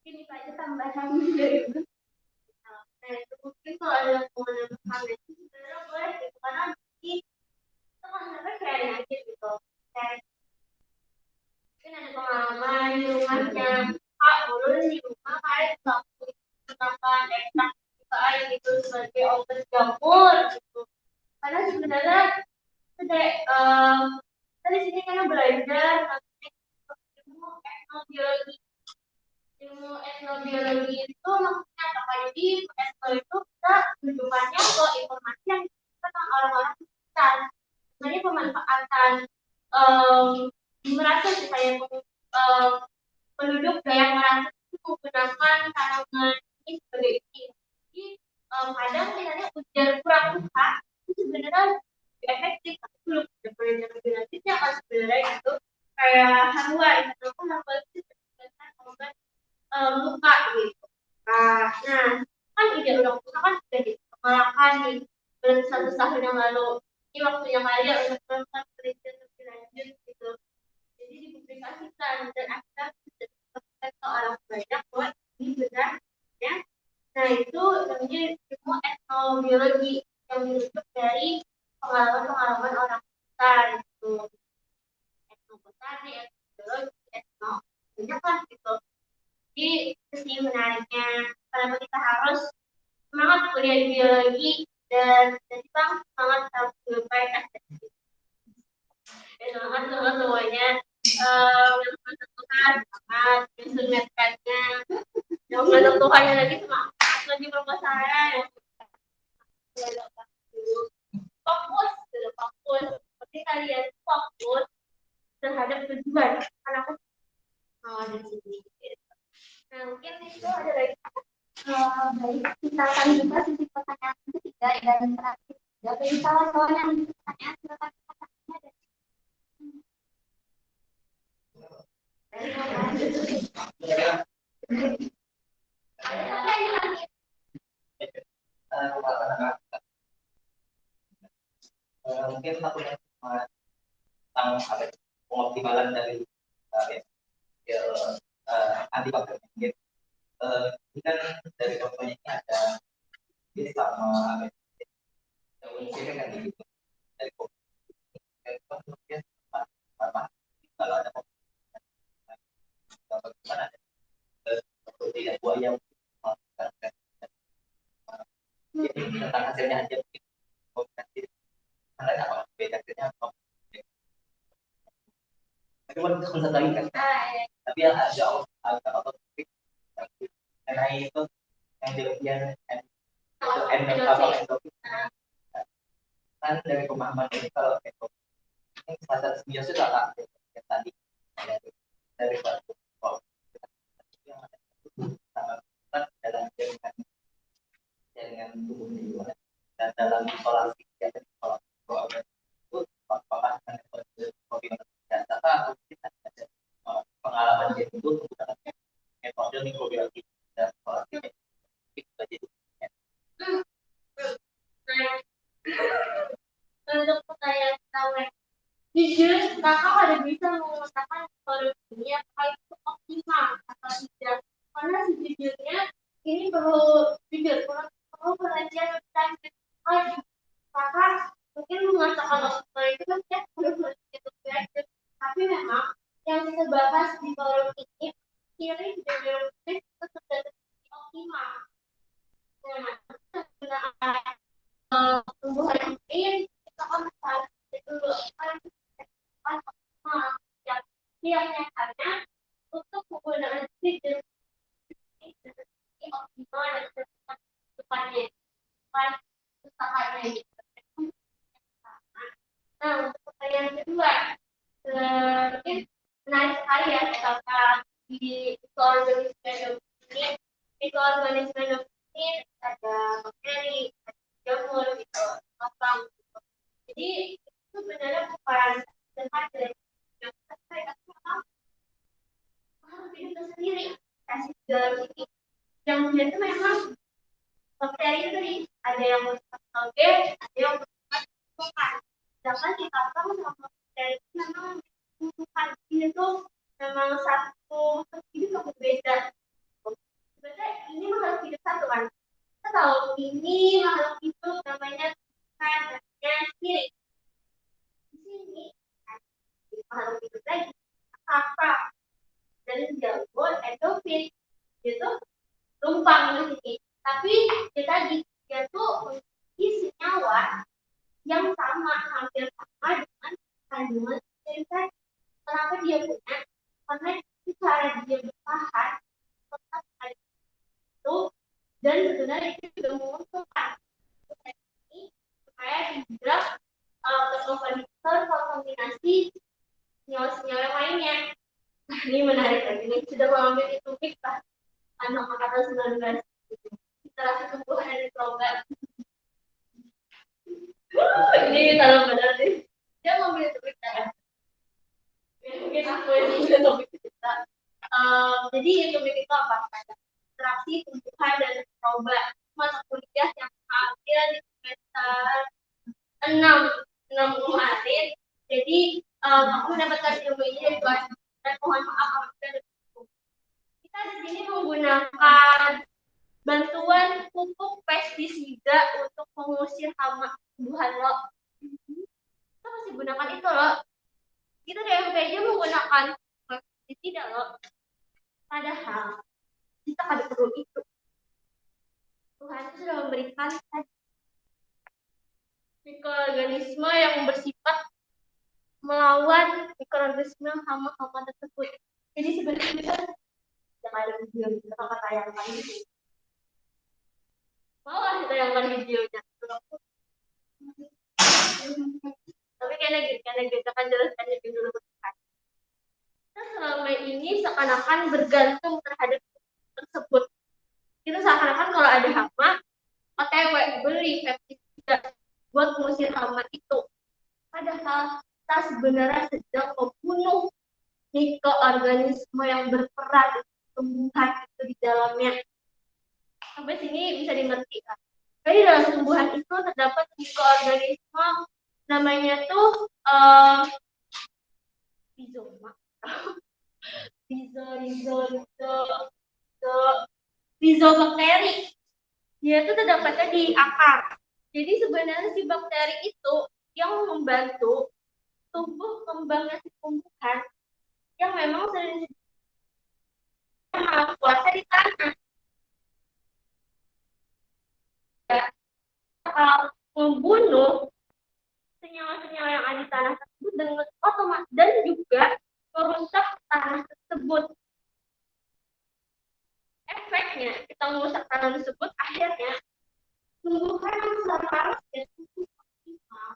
Ini saja tambahan dari itu. Nah, itu mungkin kalau ada pengenaan itu sebenarnya boleh gitu, karena itu kan sebenarnya sharing aja gitu. Sharing. Mungkin ada pengalaman di rumahnya air menggunakan ekstrak air itu sebagai obat jamur gitu. Karena sebenarnya kita di sini kan belajar ilmu etnobiologi. Ilmu etnobiologi itu maksudnya apa? Jadi etno itu kita tunjukkannya ke informasi yang tentang orang-orang sekitar. Sebenarnya pemanfaatan merasa supaya penduduk Dayak Merasa itu menggunakan tanaman ini sebagai ini. Jadi kadang misalnya ujar kurang suka itu sebenarnya lebih efektif, tapi belum ada penelitian lebih lanjutnya kan sebenarnya itu kayak haruan atau haruan itu sebenarnya obat luka gitu. Nah, kan ide udah luka kan sudah dikembangkan nih dalam 1 tahun yang lalu. Ini waktunya kalian untuk melakukan penelitian lebih lanjut gitu. Jadi dipublikasikan dan akhirnya bisa dipakai ke orang banyak buat ini benar ya. Nah itu namanya ilmu etnobiologi yang dibentuk dari pengalaman-pengalaman orang sekitar itu. Etnobotani, etnobiologi, etno banyak lah gitu. Jadi sih menariknya kenapa kita harus semangat kuliah di biologi dan bang semangat sampai PNS. Semangat semuanya menentukan semangat mensumetkannya yang menentukannya lagi semangat lagi berbuat saya yang fokus seperti kalian fokus terhadap tujuan karena aku mau di sini. Nah mungkin itu ada lagi. Baik, kita akan buka sisi pertanyaan ketiga dan terakhir. Jadi kawan-kawan yang bertanya silakan pertanyaannya. Mungkin satu yang tentang pengoptimalan dari antibakterial mungkin ini kan dari contohnya ini ada ini sama mungkin kan gitu dari kemudian apa kalau ada bagaimana tidak buaya jadi tentang hasilnya aja mungkin ada apa beda hasilnya apa itu kan bisa lagi kan tapi yang ada agak otopik karena itu yang demikian itu endopik kan dari pemahaman ini kalau endopik ini sadar biasa lah yang tadi dari batu yang ada sangat dalam jaringan tubuh jiwa dan dalam isolasi dan isolasi itu apakah data atau kita ada pengalaman jadi itu menggunakan metode mikrobiologi dan isolasi jadi untuk pertanyaan kawan jujur kakak ada bisa mengatakan solusinya apakah itu optimal atau tidak karena sejujurnya ini perlu jujur perlu penelitian lebih lanjut kakak mungkin mengatakan optimal itu kan ya perlu penelitian lebih lanjut tapi memang yang kita bahas di forum ini kiri dan itu sudah optimal nah tumbuhan yang kita kan itu yang nyatanya untuk penggunaan sistem ini optimal dan depannya usahanya. Nah untuk pertanyaan kedua mungkin menarik sekali ya apakah di mikroorganisme ini ada bakteri, ada jamur gitu, lubang gitu. Jadi itu sebenarnya bukan dengan dari yang saya harus hidup sendiri kasih dalam ini. Yang itu memang bakteri itu nih ada yang bersifat togen, ada yang bersifat tumbuhan. Sedangkan kita tahu sama bakteri itu memang tumbuhan itu memang satu hidup yang berbeda. Sebenarnya ini makhluk hidup satu kan. Kita tahu ini makhluk hidup namanya namanya sendiri. Di sini makhluk hidup lagi apa dan jamur endofit itu Tapi ya tadi dia tuh memiliki senyawa yang sama, hampir sama dengan kandungan dari tadi. Kenapa dia punya? Karena itu cara dia bertahan tetap ada itu, dan sebenarnya itu juga menguntungkan ini supaya tidak terkombinasi senyawa-senyawa yang lainnya. Nah, ini menarik lagi. Ini sudah mengambil itu kita anak angkatan 19 interaksi tumbuhan dan dicoba. Ini dalam badan nih. Dia mengambil itu kita. Mungkin aku yang mengambil topik kita. Jadi topik itu apa? Interaksi tumbuhan dan dicoba. Mata kuliah yang ada di semester 6 kemarin. Jadi aku mendapatkan ilmu ini dari kelas dan mohon maaf apabila kita di sini menggunakan bantuan pupuk pestisida untuk mengusir hama tumbuhan lo. Kita masih gunakan itu loh. Kita di MPJ menggunakan pestisida loh. Padahal kita kada perlu itu. Tuhan sudah memberikan mikroorganisme yang bersifat melawan mikroorganisme hama-hama tersebut. Jadi sebenarnya jangan ada video kita akan tayangkan gitu. Mau lah tayangkan videonya. Tapi karena kita akan jelaskan dulu. Kita selama ini seakan-akan bergantung terhadap tersebut. Kita seakan-akan kalau ada hama, OTW beli pestisida buat mengusir hama itu. Padahal kita sebenarnya sedang membunuh mikroorganisme yang berperan tumbuhan itu di dalamnya. Sampai sini bisa dimengerti kan? Jadi dalam tumbuhan itu terdapat mikroorganisme namanya tuh rizoma. Rizobacteri. Dia itu terdapatnya di akar. Jadi sebenarnya si bakteri itu yang membantu tumbuh kembangnya si tumbuhan yang memang sering kuasa di tanah. Membunuh senyawa-senyawa yang ada di tanah tersebut dengan otomatis dan juga merusak tanah tersebut. Efeknya kita merusak tanah tersebut akhirnya tumbuhan yang selaras dan tumbuh optimal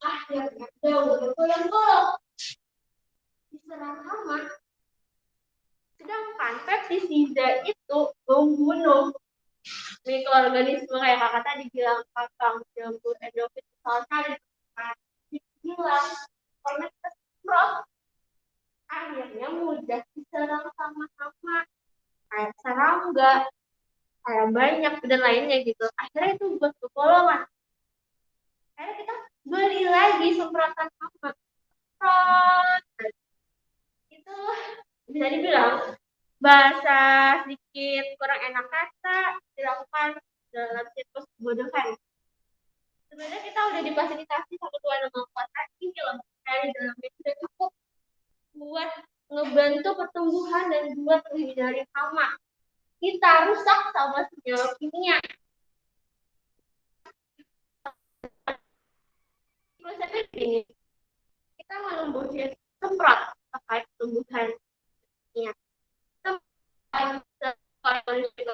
akhirnya jauh bergoyang-goyang diserang hama. Sedangkan pestisida itu membunuh mikroorganisme kayak kakak tadi bilang kakang, jamur, endofit, misalnya hilang karena kita semprot akhirnya mudah diserang sama hama kayak serangga, kayak banyak dan lainnya gitu. Akhirnya itu buat kebolongan. Akhirnya kita beli lagi semprotan hama. Itu bisa dibilang bahasa sedikit kurang enak kata dilakukan dalam siklus kebodohan. Sebenarnya kita udah difasilitasi sama Tuhan Yang Maha Kuasa ini loh, dari dalamnya sudah cukup buat ngebantu pertumbuhan dan buat menghindari hama. Kita rusak sama senyawa kimia. Prosesnya begini, kita menumbuhin semprot terkait tumbuhan kimia.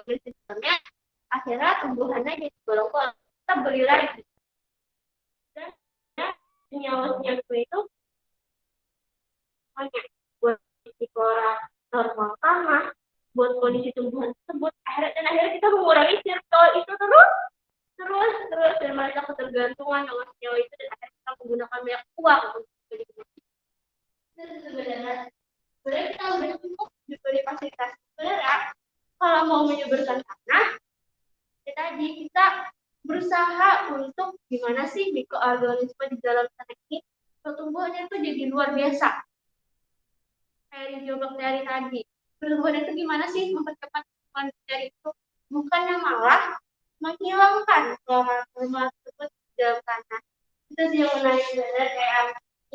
Sistemnya akhirnya tumbuhannya jadi bolong-bolong. Kita beli lagi dan senyawa-senyawa itu banyak buat flora normal tanah, buat kondisi tumbuhan tersebut. Akhirnya kita mengurangi circle itu terus dan mereka ketergantungan dengan senyawa itu dan akhirnya kita menggunakan banyak uang untuk beli. Dan sebenarnya kita udah cukup diberi fasilitas. Sebenarnya kalau mau menyuburkan tanah, kita berusaha untuk gimana sih mikroorganisme di dalam tanah ini pertumbuhannya itu jadi luar biasa. Kayak rizobacteri tadi, pertumbuhan itu gimana sih mempercepat pertumbuhan bakteri itu? Bukannya malah menghilangkan flora tersebut di dalam tanah. Itu sih yang menarik sebenarnya kayak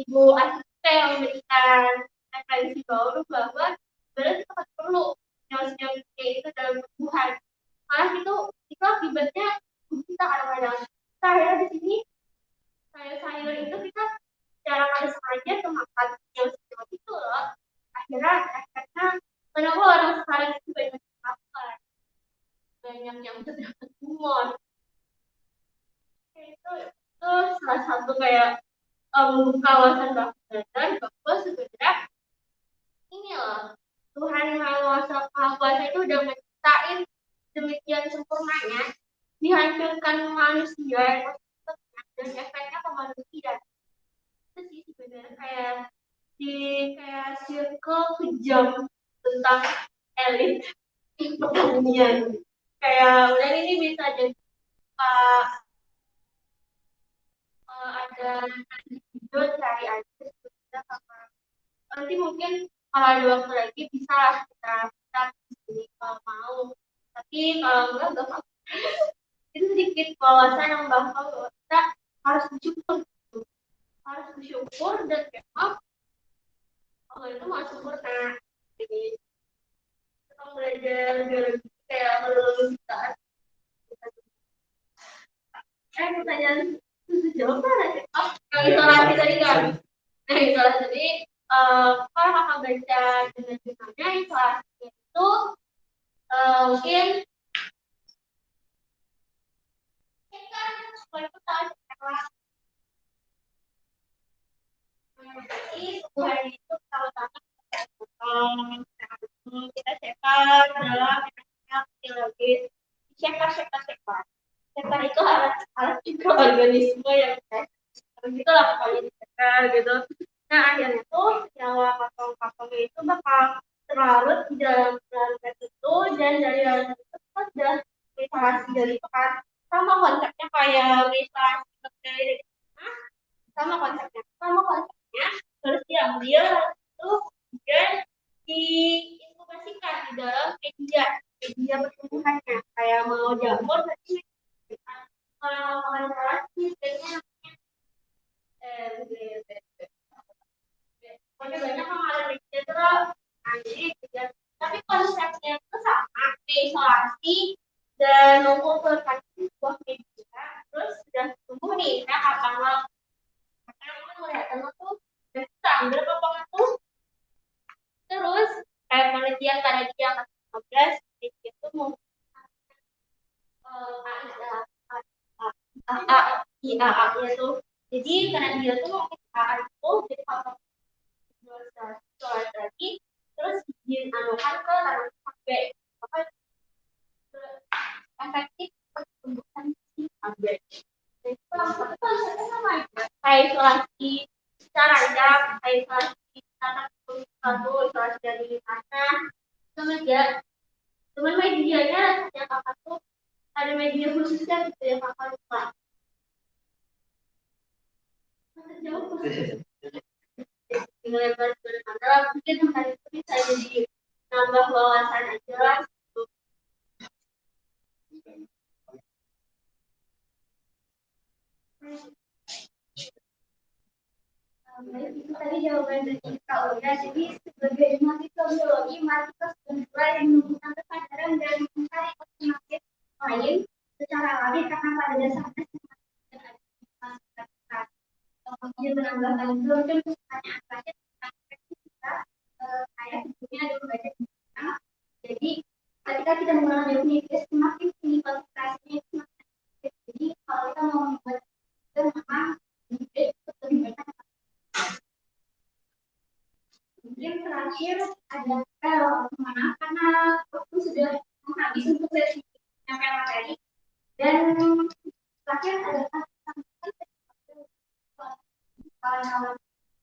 Ibu Asiste yang memberikan referensi baru bahwa sebenarnya kita perlu senyawa-senyawa itu dalam tumbuhan. Malah itu kita yang terdapat humor. Itu salah satu kayak kawasan dan bahwa sebenarnya ini loh, Tuhan Maha Kuasa itu udah menciptain demikian sempurnanya, dihancurkan manusia dan efeknya ke manusia. Itu sih sebenarnya kayak circle kejam tentang elit pertanian. Kayak udah ini bisa jadi ada video cari aja sama nanti mungkin kalau ada waktu lagi bisa kita di sini kalau mau, tapi kalau enggak apa-apa. Itu sedikit wawasan yang bakal kita harus bersyukur dan memang Allah itu maha sempurna. Jadi kita belajar biologi kayak kita pertanyaan jawaban yang isolasi tadi kan. Nah isolasi tadi kalau kakak baca dengan jurnalnya isolasi itu mungkin kan sekolah itu tahu sekolah. Jadi sebuah itu pertama kita cekar dalam biologis cekar itu alat mikroorganisme yang gitu lah pokoknya dicekar gitu. Nah akhirnya tuh nyawa patong-patongnya itu bakal terlarut di dalam larutan itu dan dari larutan itu kan sudah isolasi dari itu kan sama konsepnya kayak isolasi bakteri sama konsepnya terus diambil itu kemudian diinkubasikan di dalam media pertumbuhannya kayak mau jamur berarti kalau mau isolasi kayaknya pokoknya banyak yang ada di situ nanti tapi konsepnya itu sama isolasi dan mengumpulkan sebuah media terus sudah tumbuh nih ya karena melihat tuh bisa ambil potongan tuh terus kayak penelitian tadi yang 15 itu mau IAA itu jadi karena dia tuh mau IAA itu jadi faktor lagi terus dianukan ke tanam KB apa efektif pertumbuhan si KB itu konsepnya sama aja kayak isolasi secara jam kayak isolasi tanah isolasi dari tanah sama aja cuman medianya yang kakak tuh ada media khususnya gitu yang kakak lupa jauh dengan adalah mungkin hari itu bisa jadi nambah wawasan aja lah gitu. Itu tadi jawaban dari Kak Oda. Jadi sebagai mahasiswa biologi, mahasiswa sekolah yang menggunakan kesadaran dan mencari alternatif lain secara alami karena pada dasarnya dia menambahkan mungkin pertanyaan terakhir kita kayak sebelumnya ada membaca jadi ketika kita menggunakan definisi semakin tinggi kualifikasinya semakin jadi kalau kita mau membuat itu memang lebih banyak. Mungkin terakhir ada kemana karena waktu sudah habis untuk sesi sampai materi dan terakhir adalah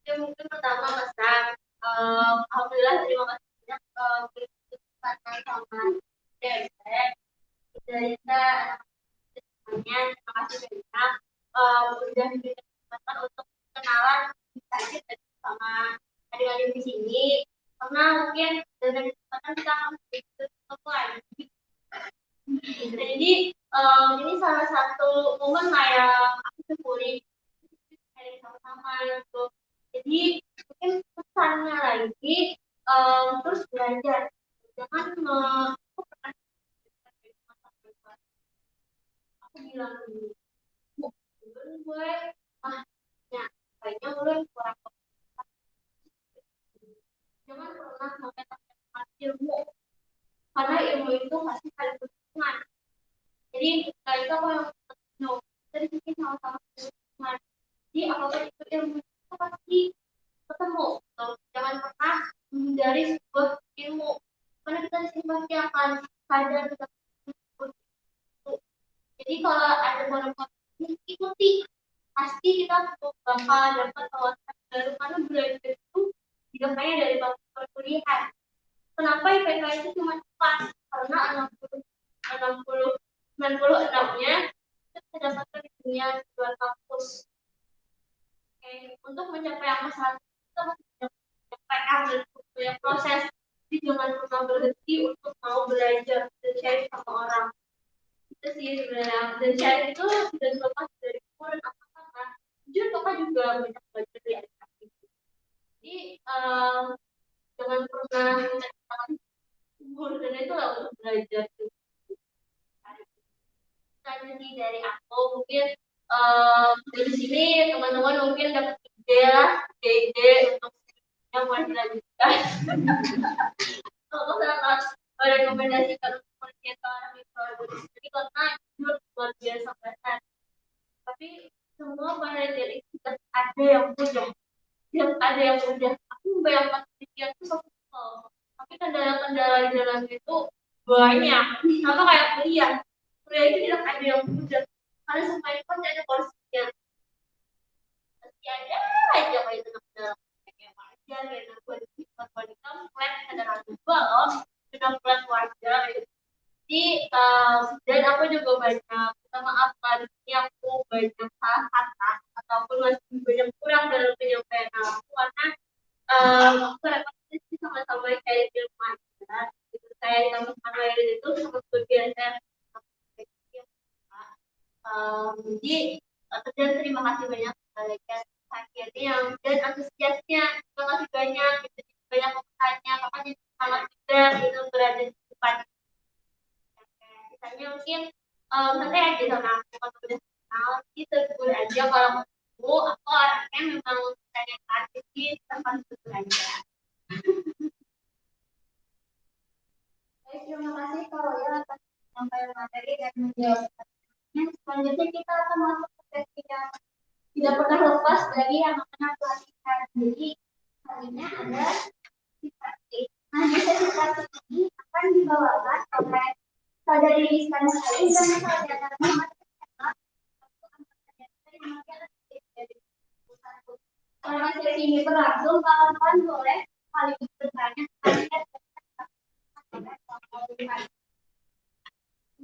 yang mungkin pertama pesan alhamdulillah terima kasih banyak kesempatan sama dari kita semuanya terima kasih banyak sudah diberikan kesempatan untuk kenalan kita sama adik-adik di sini karena mungkin dengan kesempatan kita akan bertemu lagi jadi ini salah satu momen lah yang aku syukuri sama-sama gitu. Jadi mungkin pesannya lagi terus belajar jangan aku pernah aku bilang dulu gue ya kayaknya gue kurang jangan pernah sampai ilmu karena ilmu itu pasti saling berhubungan Jadi itu apa yang dari sisi sama-sama teman. Jadi apapun itu ilmu itu pasti ketemu. Jangan pernah menghindari sebuah ilmu. Karena kita di sini pasti akan sadar kita. Jadi kalau ada forum ikuti, pasti kita bakal dapat wawasan baru karena belajar itu tidak hanya dari bangku perkuliahan. Kenapa IPK itu cuma 4? Karena 96-nya itu kita dapatkan di dunia di luar kampus. Oke, untuk mencapai angka 100 kita masih mencapai dan proses. Jadi jangan pernah berhenti untuk mau belajar dan share sama orang. Itu sih sebenarnya. Dan share itu sudah terlepas dari umur dan apa-apa. Jujur kakak juga banyak belajar dari adik-adik. Jadi jangan pernah menyatakan umur dan itu lah untuk belajar. Strategi dari aku mungkin dari sini teman-teman mungkin dapat ide untuk yang mau dilanjutkan. Kalau sangat rekomendasikan untuk mencetak orang itu jadi karena itu luar biasa banget. Tapi semua penelitian itu tidak ada yang mudah. Tidak ada yang mudah. Aku membayangkan penelitian itu simpel, tapi kendala-kendala di dalam itu banyak. Sama kayak kuliah itu tidak ada yang mudah. Karena semua itu pasti ada porsinya. Pasti ada aja kayak itu kendala. Kayak wajar, kayak narkotika, flat, ada juga loh. Sudah flat wajar. Jadi dan aku juga banyak, minta maaf kalau ini aku banyak salah kata ataupun masih banyak kurang dalam penyampaian aku karena aku repetisi sama-sama kayak film aja. Gitu. Saya sama-sama itu sama bagian saya. Jadi dan terima kasih banyak kalian sakitnya yang dan antusiasnya, terima kasih banyak gitu, banyak bertanya kakak jadi sangat juga itu berada di depan. Misalnya mungkin santai aja sama aku kalau udah kenal gitu tegur aja kalau mau aku orangnya memang tanya artis sih tempat tegur aja. Baik, terima kasih Kak Roya atas penyampaian materi dan menjawab pertanyaan. Selanjutnya kita akan masuk ke sesi yang tidak pernah lepas dari yang namanya pelatihan. Jadi harinya ada praktik. Nah, di sesi praktik ini akan dibawakan oleh saudari Iskandar Ali dan saudara Muhammad Selama sesi ini berlangsung, kawan-kawan boleh saling bertanya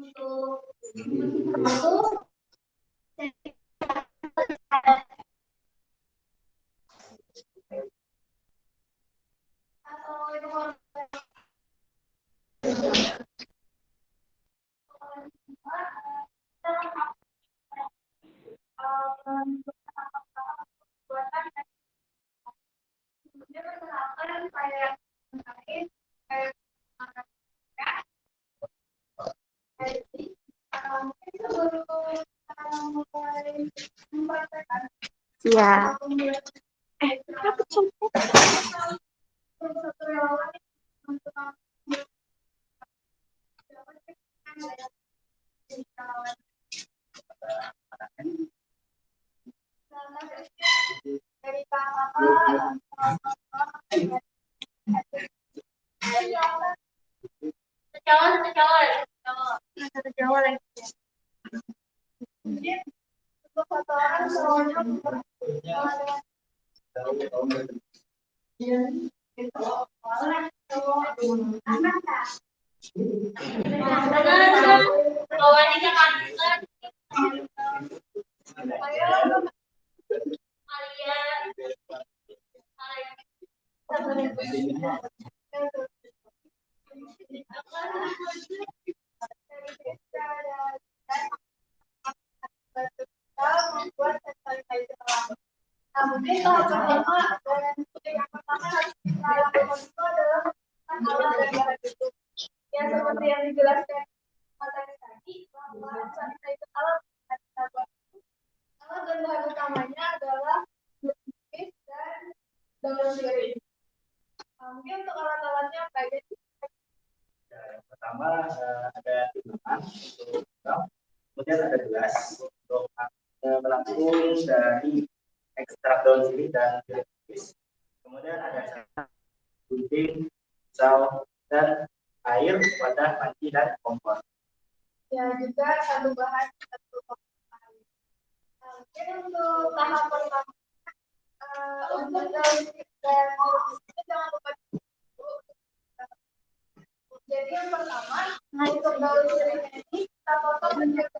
untuk Ya. dari kakak Satu Jawa lagi. Mungkin tahap pertama dan yang pertama harus kita lakukan itu adalah alat dan bahan itu. Ya seperti yang dijelaskan materi tadi bahwa sanitizer alat dan bahan utamanya adalah lukis dan daun sirih. Mungkin untuk alat-alatnya apa aja sih? Yang pertama ada timbangan untuk Kemudian ada gelas untuk melampung dari ekstrak daun sirih dan jeruk nipis. Kemudian ada gunting, pisau, dan air, wadah, panci, dan kompor. Ya, juga satu bahan satu kompor. Oke, untuk tahap pertama, untuk daun dan itu jangan lupa dulu. Jadi yang pertama, untuk daun sirihnya ini kita potong menjadi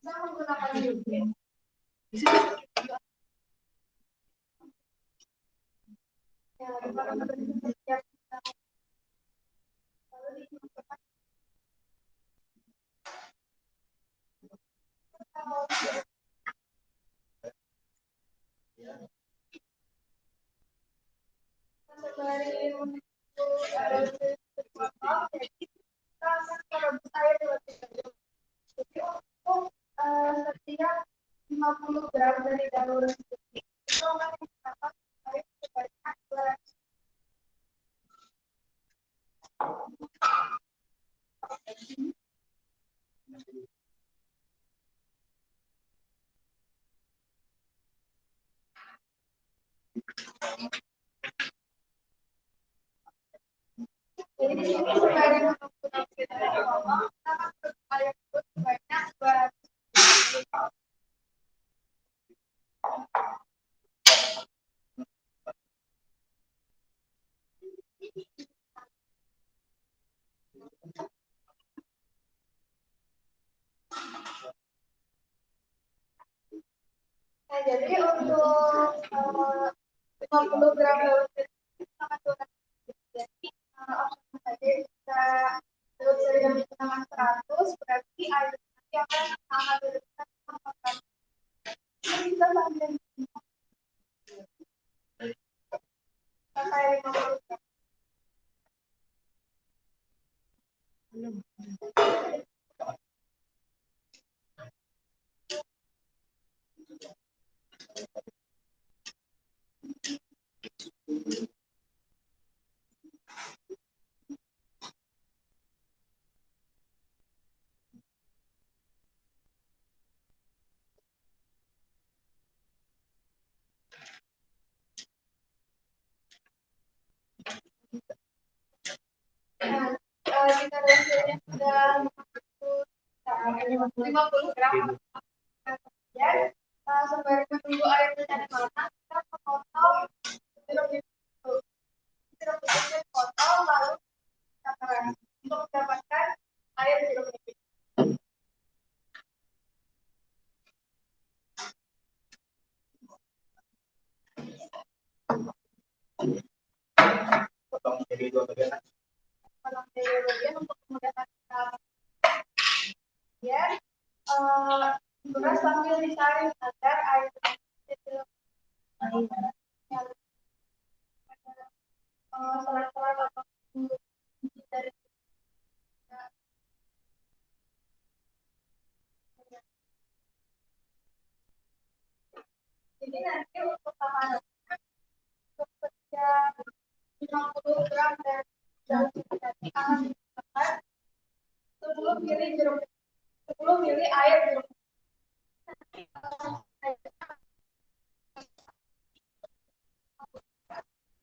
bisa menggunakan gunting. Ya, lalu dimasukkan. Sembari menunggu air dipotong, jadi kita akan merebus air 2 jam. Jadi untuk setiap 50 gram dari daun sirih itu akan menggunakan air sebanyak 200. Jadi di sini sembari menunggu daun sirih dipotong, kita akan merebus air tersebut sebanyak 200. Nah, jadi untuk 50 gram daun sirih sangat banyak. Jadi opsi saja bisa daun sirih yang digunakan 100, berarti air nanti akan sangat berlebihan 400. Ini bisa sambil pakai 50 gram. Nah, jika daun sirihnya sudah 50 gram, kemudian sembari menunggu airnya dari mana, kita memotong jeruk nipis. Jeruk nipis dipotong lalu kita keras untuk mendapatkan air jeruk nipis. Potong jadi 2 bagian. Potong jadi 2 bagian untuk memudahkan kita. Kemudian beras sambil disaring agar air itu selat-selat atau dari jadi nanti untuk takaran untuk setiap 50 gram dan daun sirih tadi akan digunakan 10 mili jeruk 10 mili air jeruk.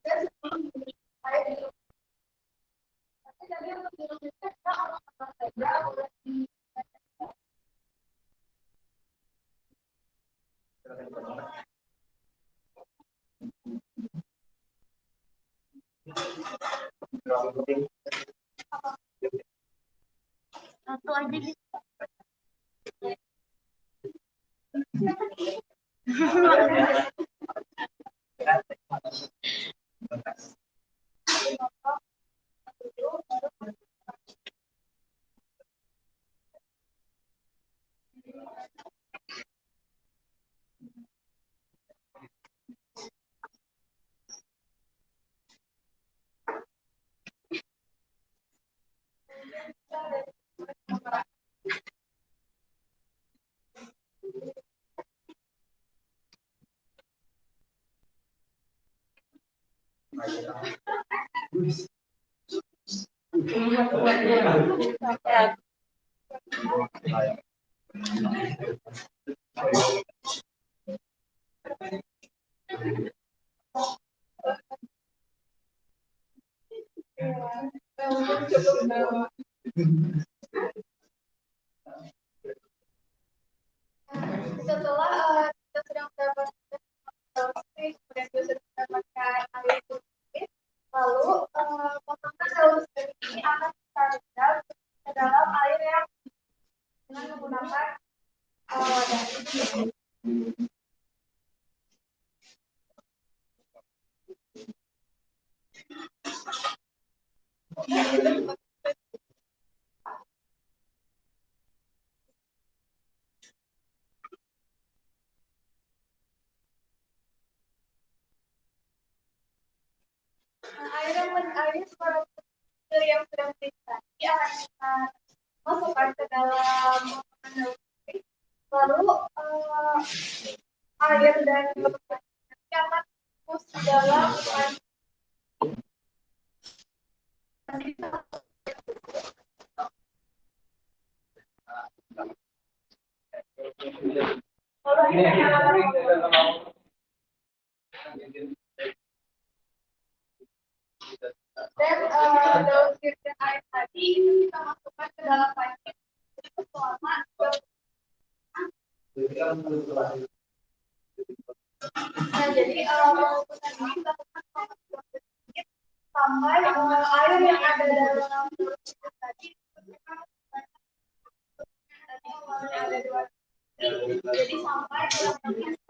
Dan 10 mili air jeruk. Tapi tadi untuk jeruk nipis kita akan saja di Satu aja gitu. Setelah kita sudah mendapatkan kemudian kita sudah mendapatkan air putih, lalu potongan daun jeruk ini akan kita rendam ke dalam air yang dengan menggunakan wadah. Air yang sudah dinikmati akan kita masukkan ke dalam potongan daun jeruk. Lalu air dan nanti akan fokus di dalam dan daun jeruk dan air tadi itu kita masukkan ke dalam pancing selama 2 menit. Nah, jadi pengukusan ini dilakukan selama 2 menit sampai air yang ada dalam daun jeruk tadi awalnya ada 2 menit, jadi sampai dalam menit itu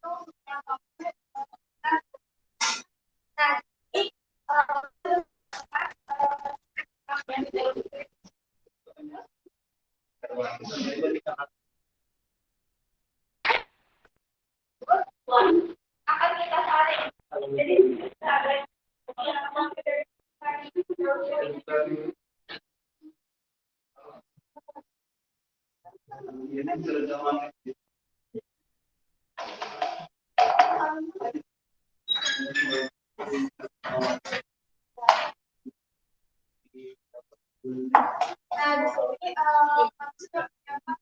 sampai nah ini akan kita tarik. Jadi tarik nah, di sini sudah menyiapkan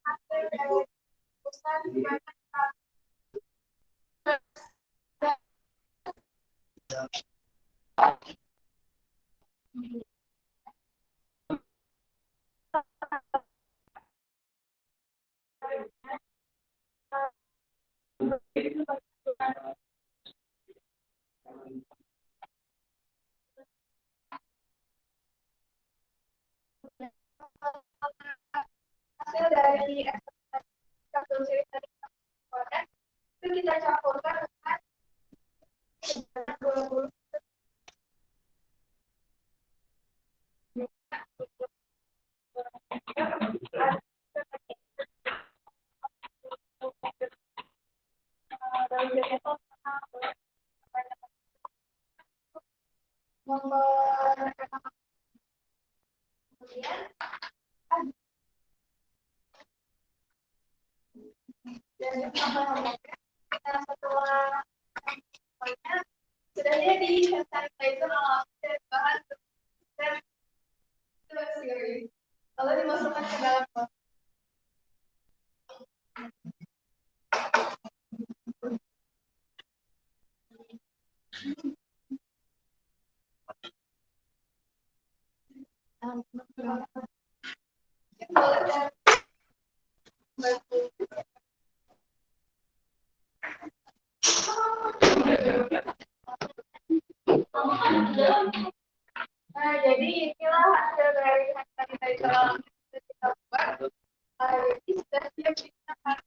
hasil dari perusahaan di mana hasil dari ekstraksi dari wadah itu kita campurkan dengan 20 dan setelah sudah jadi hand sanitizer alami dari bahan dan lalu dimasukkan ke dalam botol. Nah, jadi inilah hasil dari hand sanitizer alami yang kita buat. Ini sudah siap digunakan.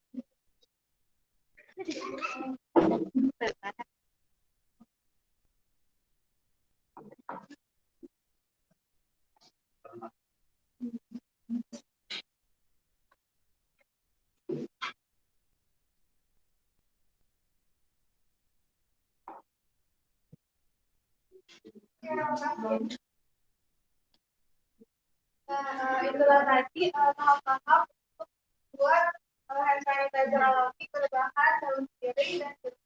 Nah, itulah tadi tahap-tahap untuk buat hand sanitizer alami berbahan daun sirih dan jeruk.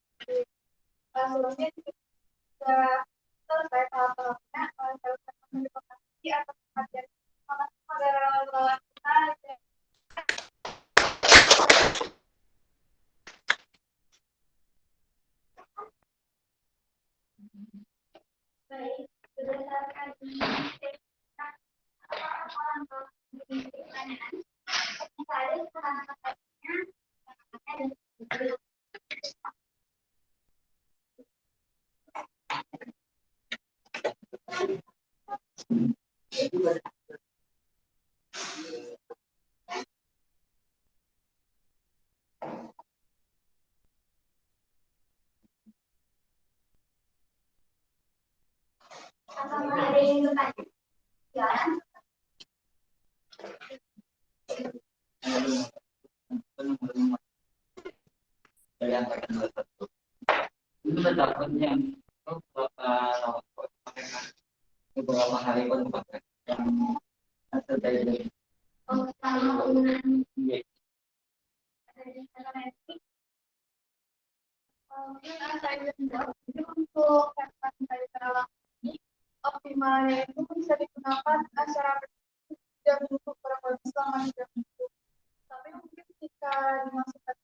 Sebelumnya sudah selesai tahap-tahapnya. Saya ucapkan terima kasih Apakah ada yang bertanya? Ya. beberapa hari pun pakai yang terjadi. Oh, sama penggunaan Iya. Untuk katakan dari terawang ini optimalnya itu bisa digunakan secara tidak untuk berapa selama 3 minggu. Tapi mungkin jika dimasukkan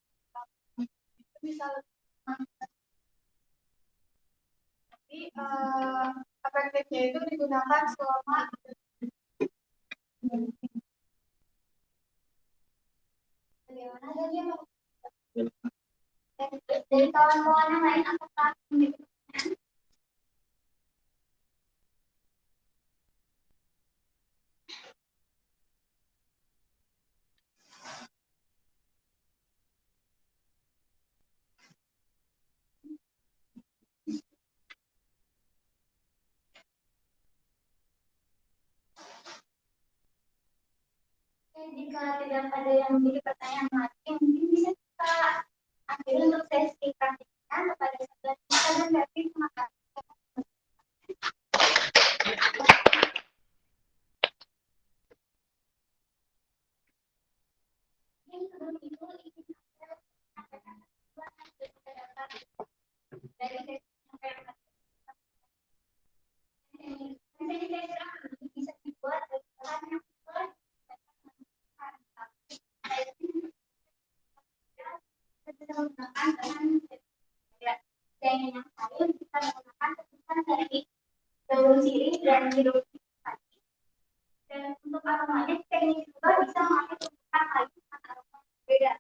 itu bisa lebih lama. Tapi efektifnya itu digunakan selama bagaimana dia dari kawan-kawan yang lain apakah jika tidak ada yang menjadi pertanyaan lagi, mungkin bisa kita ambil untuk sesi praktiknya kepada 11 kita dan berarti terima kasih. Yang sebelum itu ingin saya sampaikan dari sesi yang bisa dibuat dari bahan yang menggunakan bahan yang lain kita menggunakan tebusan dari daun sirih dan jeruk tadi. Dan untuk aromanya teknik juga bisa memakai tebusan lain dengan aroma berbeda.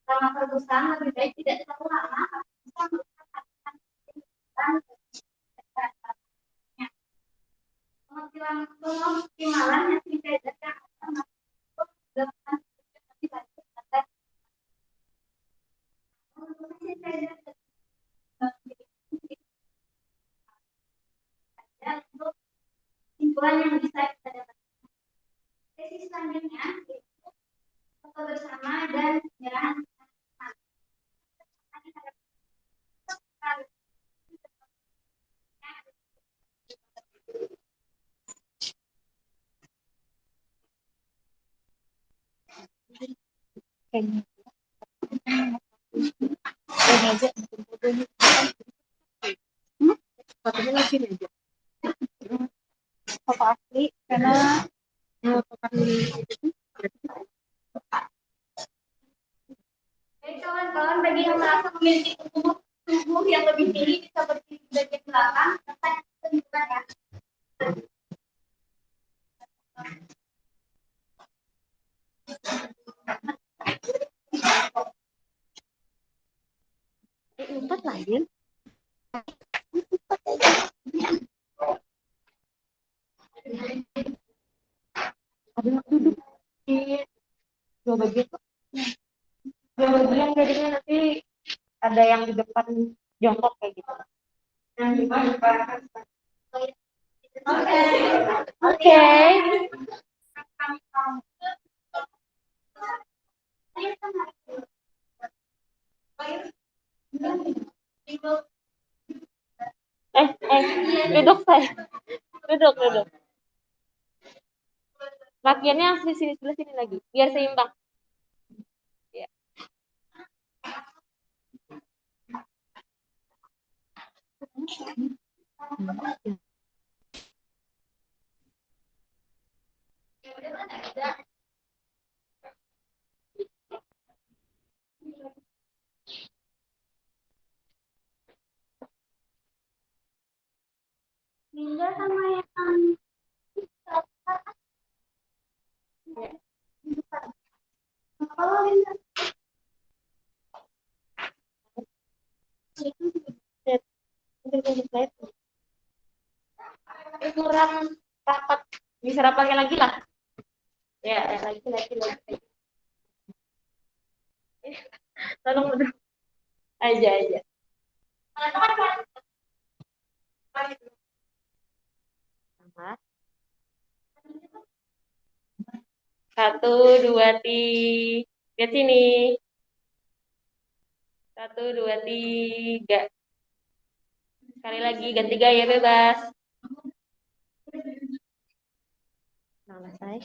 Selama tebusan lebih baik tidak terlalu lama karena bisa merusak kandungan tebusan. Pengoptimalan yang tidak ada untuk dilakukan untuk simpulan yang bisa kita dapatkan. Sesi selanjutnya yaitu foto bersama dan penyerahan. Fotonya lagi aja. Foto asli karena Jadi kawan-kawan bagi yang merasa memiliki tubuh yang lebih tinggi bisa berdiri di bagian belakang, tekan tunjukkan ya. empat lagi. Ada yang duduk di dua bagian. Dua bagian jadinya nanti ada yang di depan jongkok kayak gitu. Oke. Duduk saya. Duduk. Bagiannya di sini sebelah sini lagi, biar seimbang. Ya. Linda sama yang kalau Linda kurang rapat. Bisa rapatnya lagi lah. Ya, lagi. Tolong udah aja. Sama. 1, 2, 3. Lihat sini. 1, 2, 3. Sekali lagi ganti gaya bebas. Nah, selesai.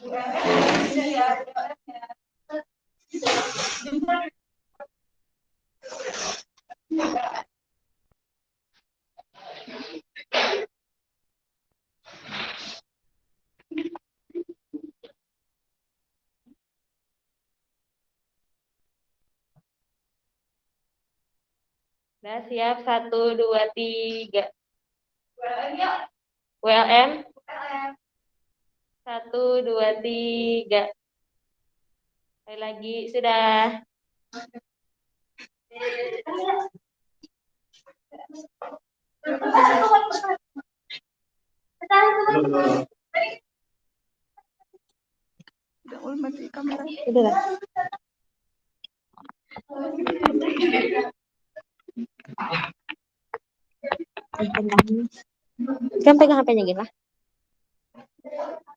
Udah siap, 1, 2, 3. WLM. 1, 2, 3. Sekali lagi, sudah. Udah lah. Kan pegang HP-nya gitu lah.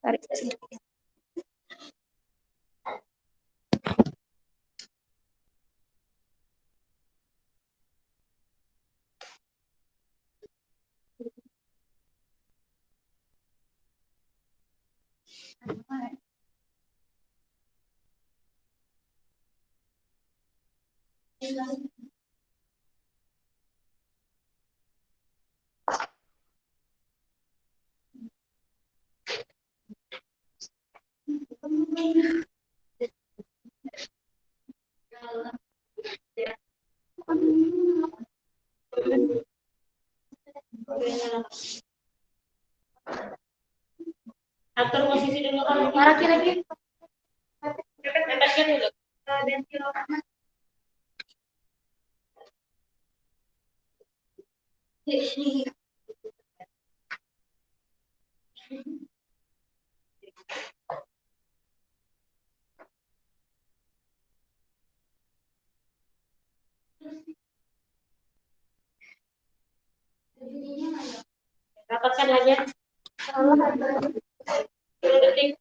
Tarik. Atur posisi dulu kan. Kira-kira. Bebaskan dulu. Rapatkan lagi. 10 detik.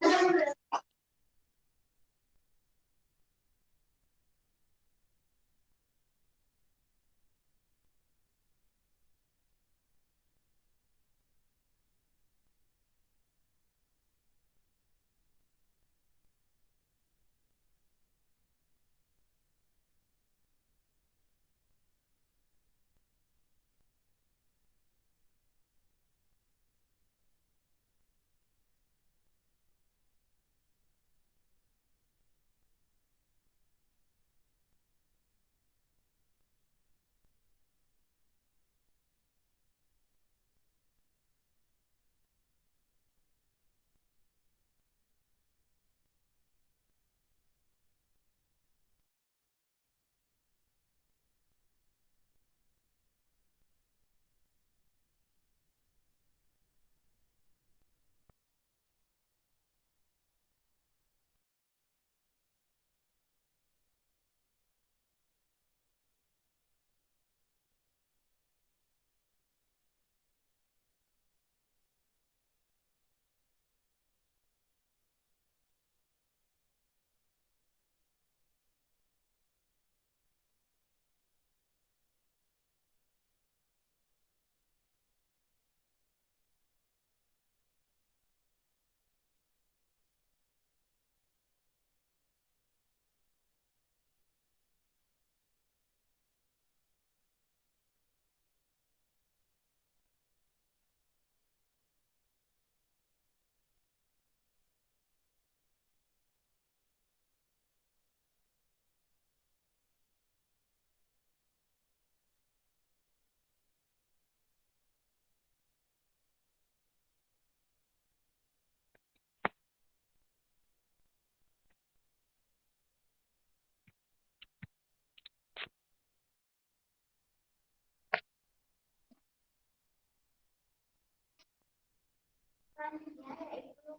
selanjutnya yaitu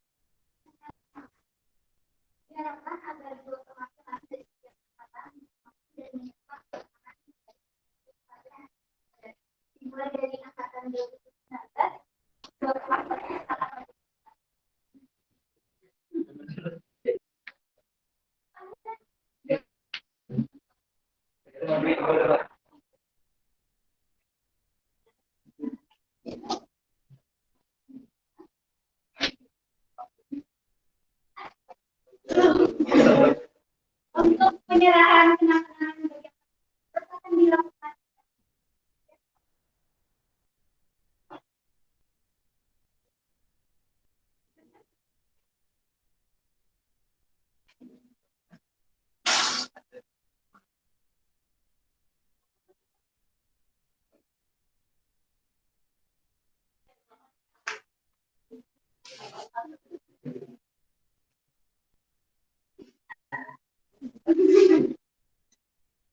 diharapkan agar dua permasalahan dari setiap kesempatan dan dimulai dari angkatan 2019 dua permasalahan sangat untuk penyerahan kenang-kenangan bagi akan dilakukan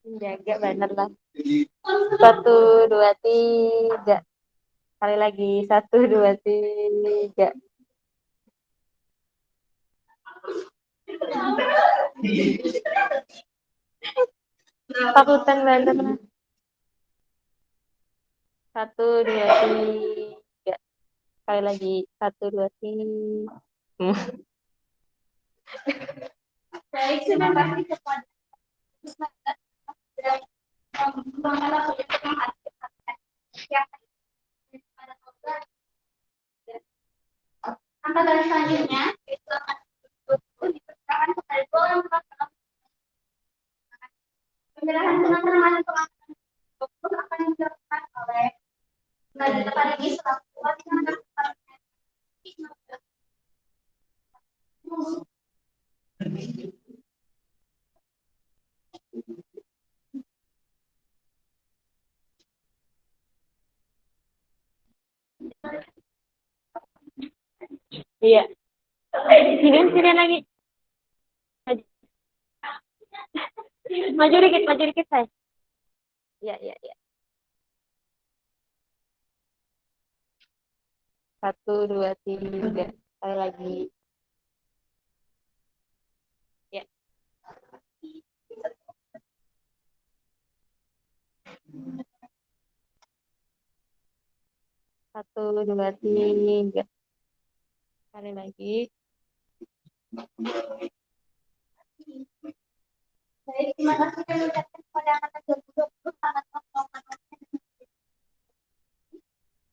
Menjaga bener lah. 1, 2, 3. Sekali lagi. 1, 2, 3. Takutan bener lah. 1, 2, 3. Sekali lagi. 1, 2, 3. baik terima kasih kepada angkatan selanjutnya itu akan dipersilakan kepada dua orang penyerahan kenang-kenangan pengangkatan 20 akan dilakukan oleh Nadita Parigi selaku wali Iya. Sini lagi. Maju dikit saya. Iya. 1, 2, 3. Sekali lagi. Ya. 1, 2, 3. Sekali lagi. baik terima kasih kami ucapkan kepada angkatan 2020 sangat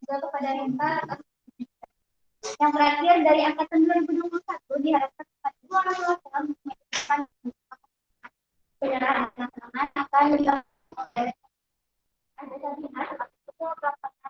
juga kepada Rinta yang terakhir dari angkatan 2021 diharapkan kepada dua orang perwakilan untuk menyampaikan penyerahan kenang-kenangan akan dilakukan oleh ada Sabina selaku ketua pelaksana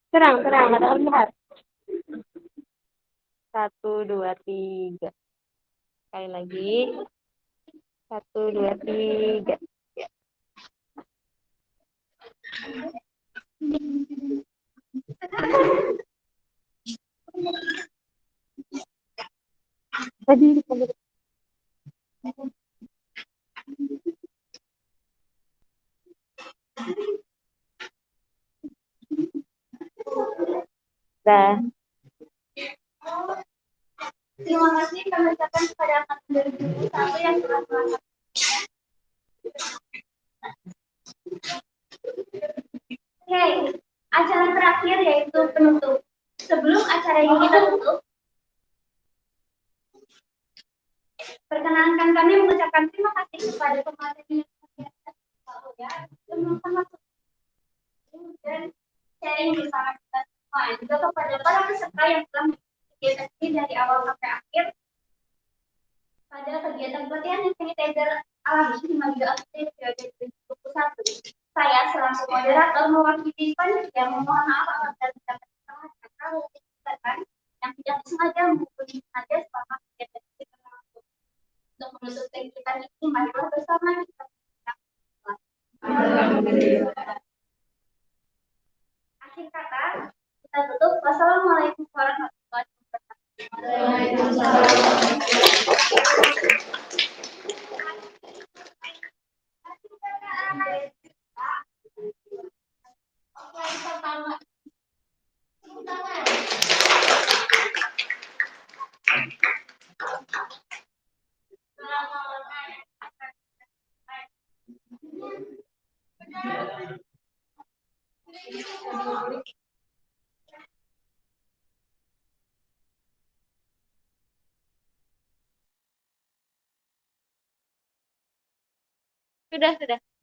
Tenang, ada lihat. 1, 2, 3. Sekali lagi. 1, 2, 3. Ya. Tadi. Dah. terima kasih kami ucapkan kepada angkatan 2021 yang telah melakukan Oke, acara terakhir yaitu penutup. Sebelum acara ini kita tutup, perkenankan kami mengucapkan terima kasih kepada pemateri yang sama dan sharing bersama kita semua. Juga kepada para peserta yang telah mengikuti ini dari awal sampai akhir pada kegiatan pelatihan hand sanitizer alami di Maju Aktif periode 2021. Saya selaku moderator mewakili panitia memohon maaf apabila terdapat kesalahan kata atau tindakan yang tidak sengaja maupun disengaja selama kegiatan kita berlangsung. Untuk menutup kegiatan ini, marilah bersama kita Akhir kata, kita tutup. Wassalamualaikum warahmatullahi Sudah, sudah.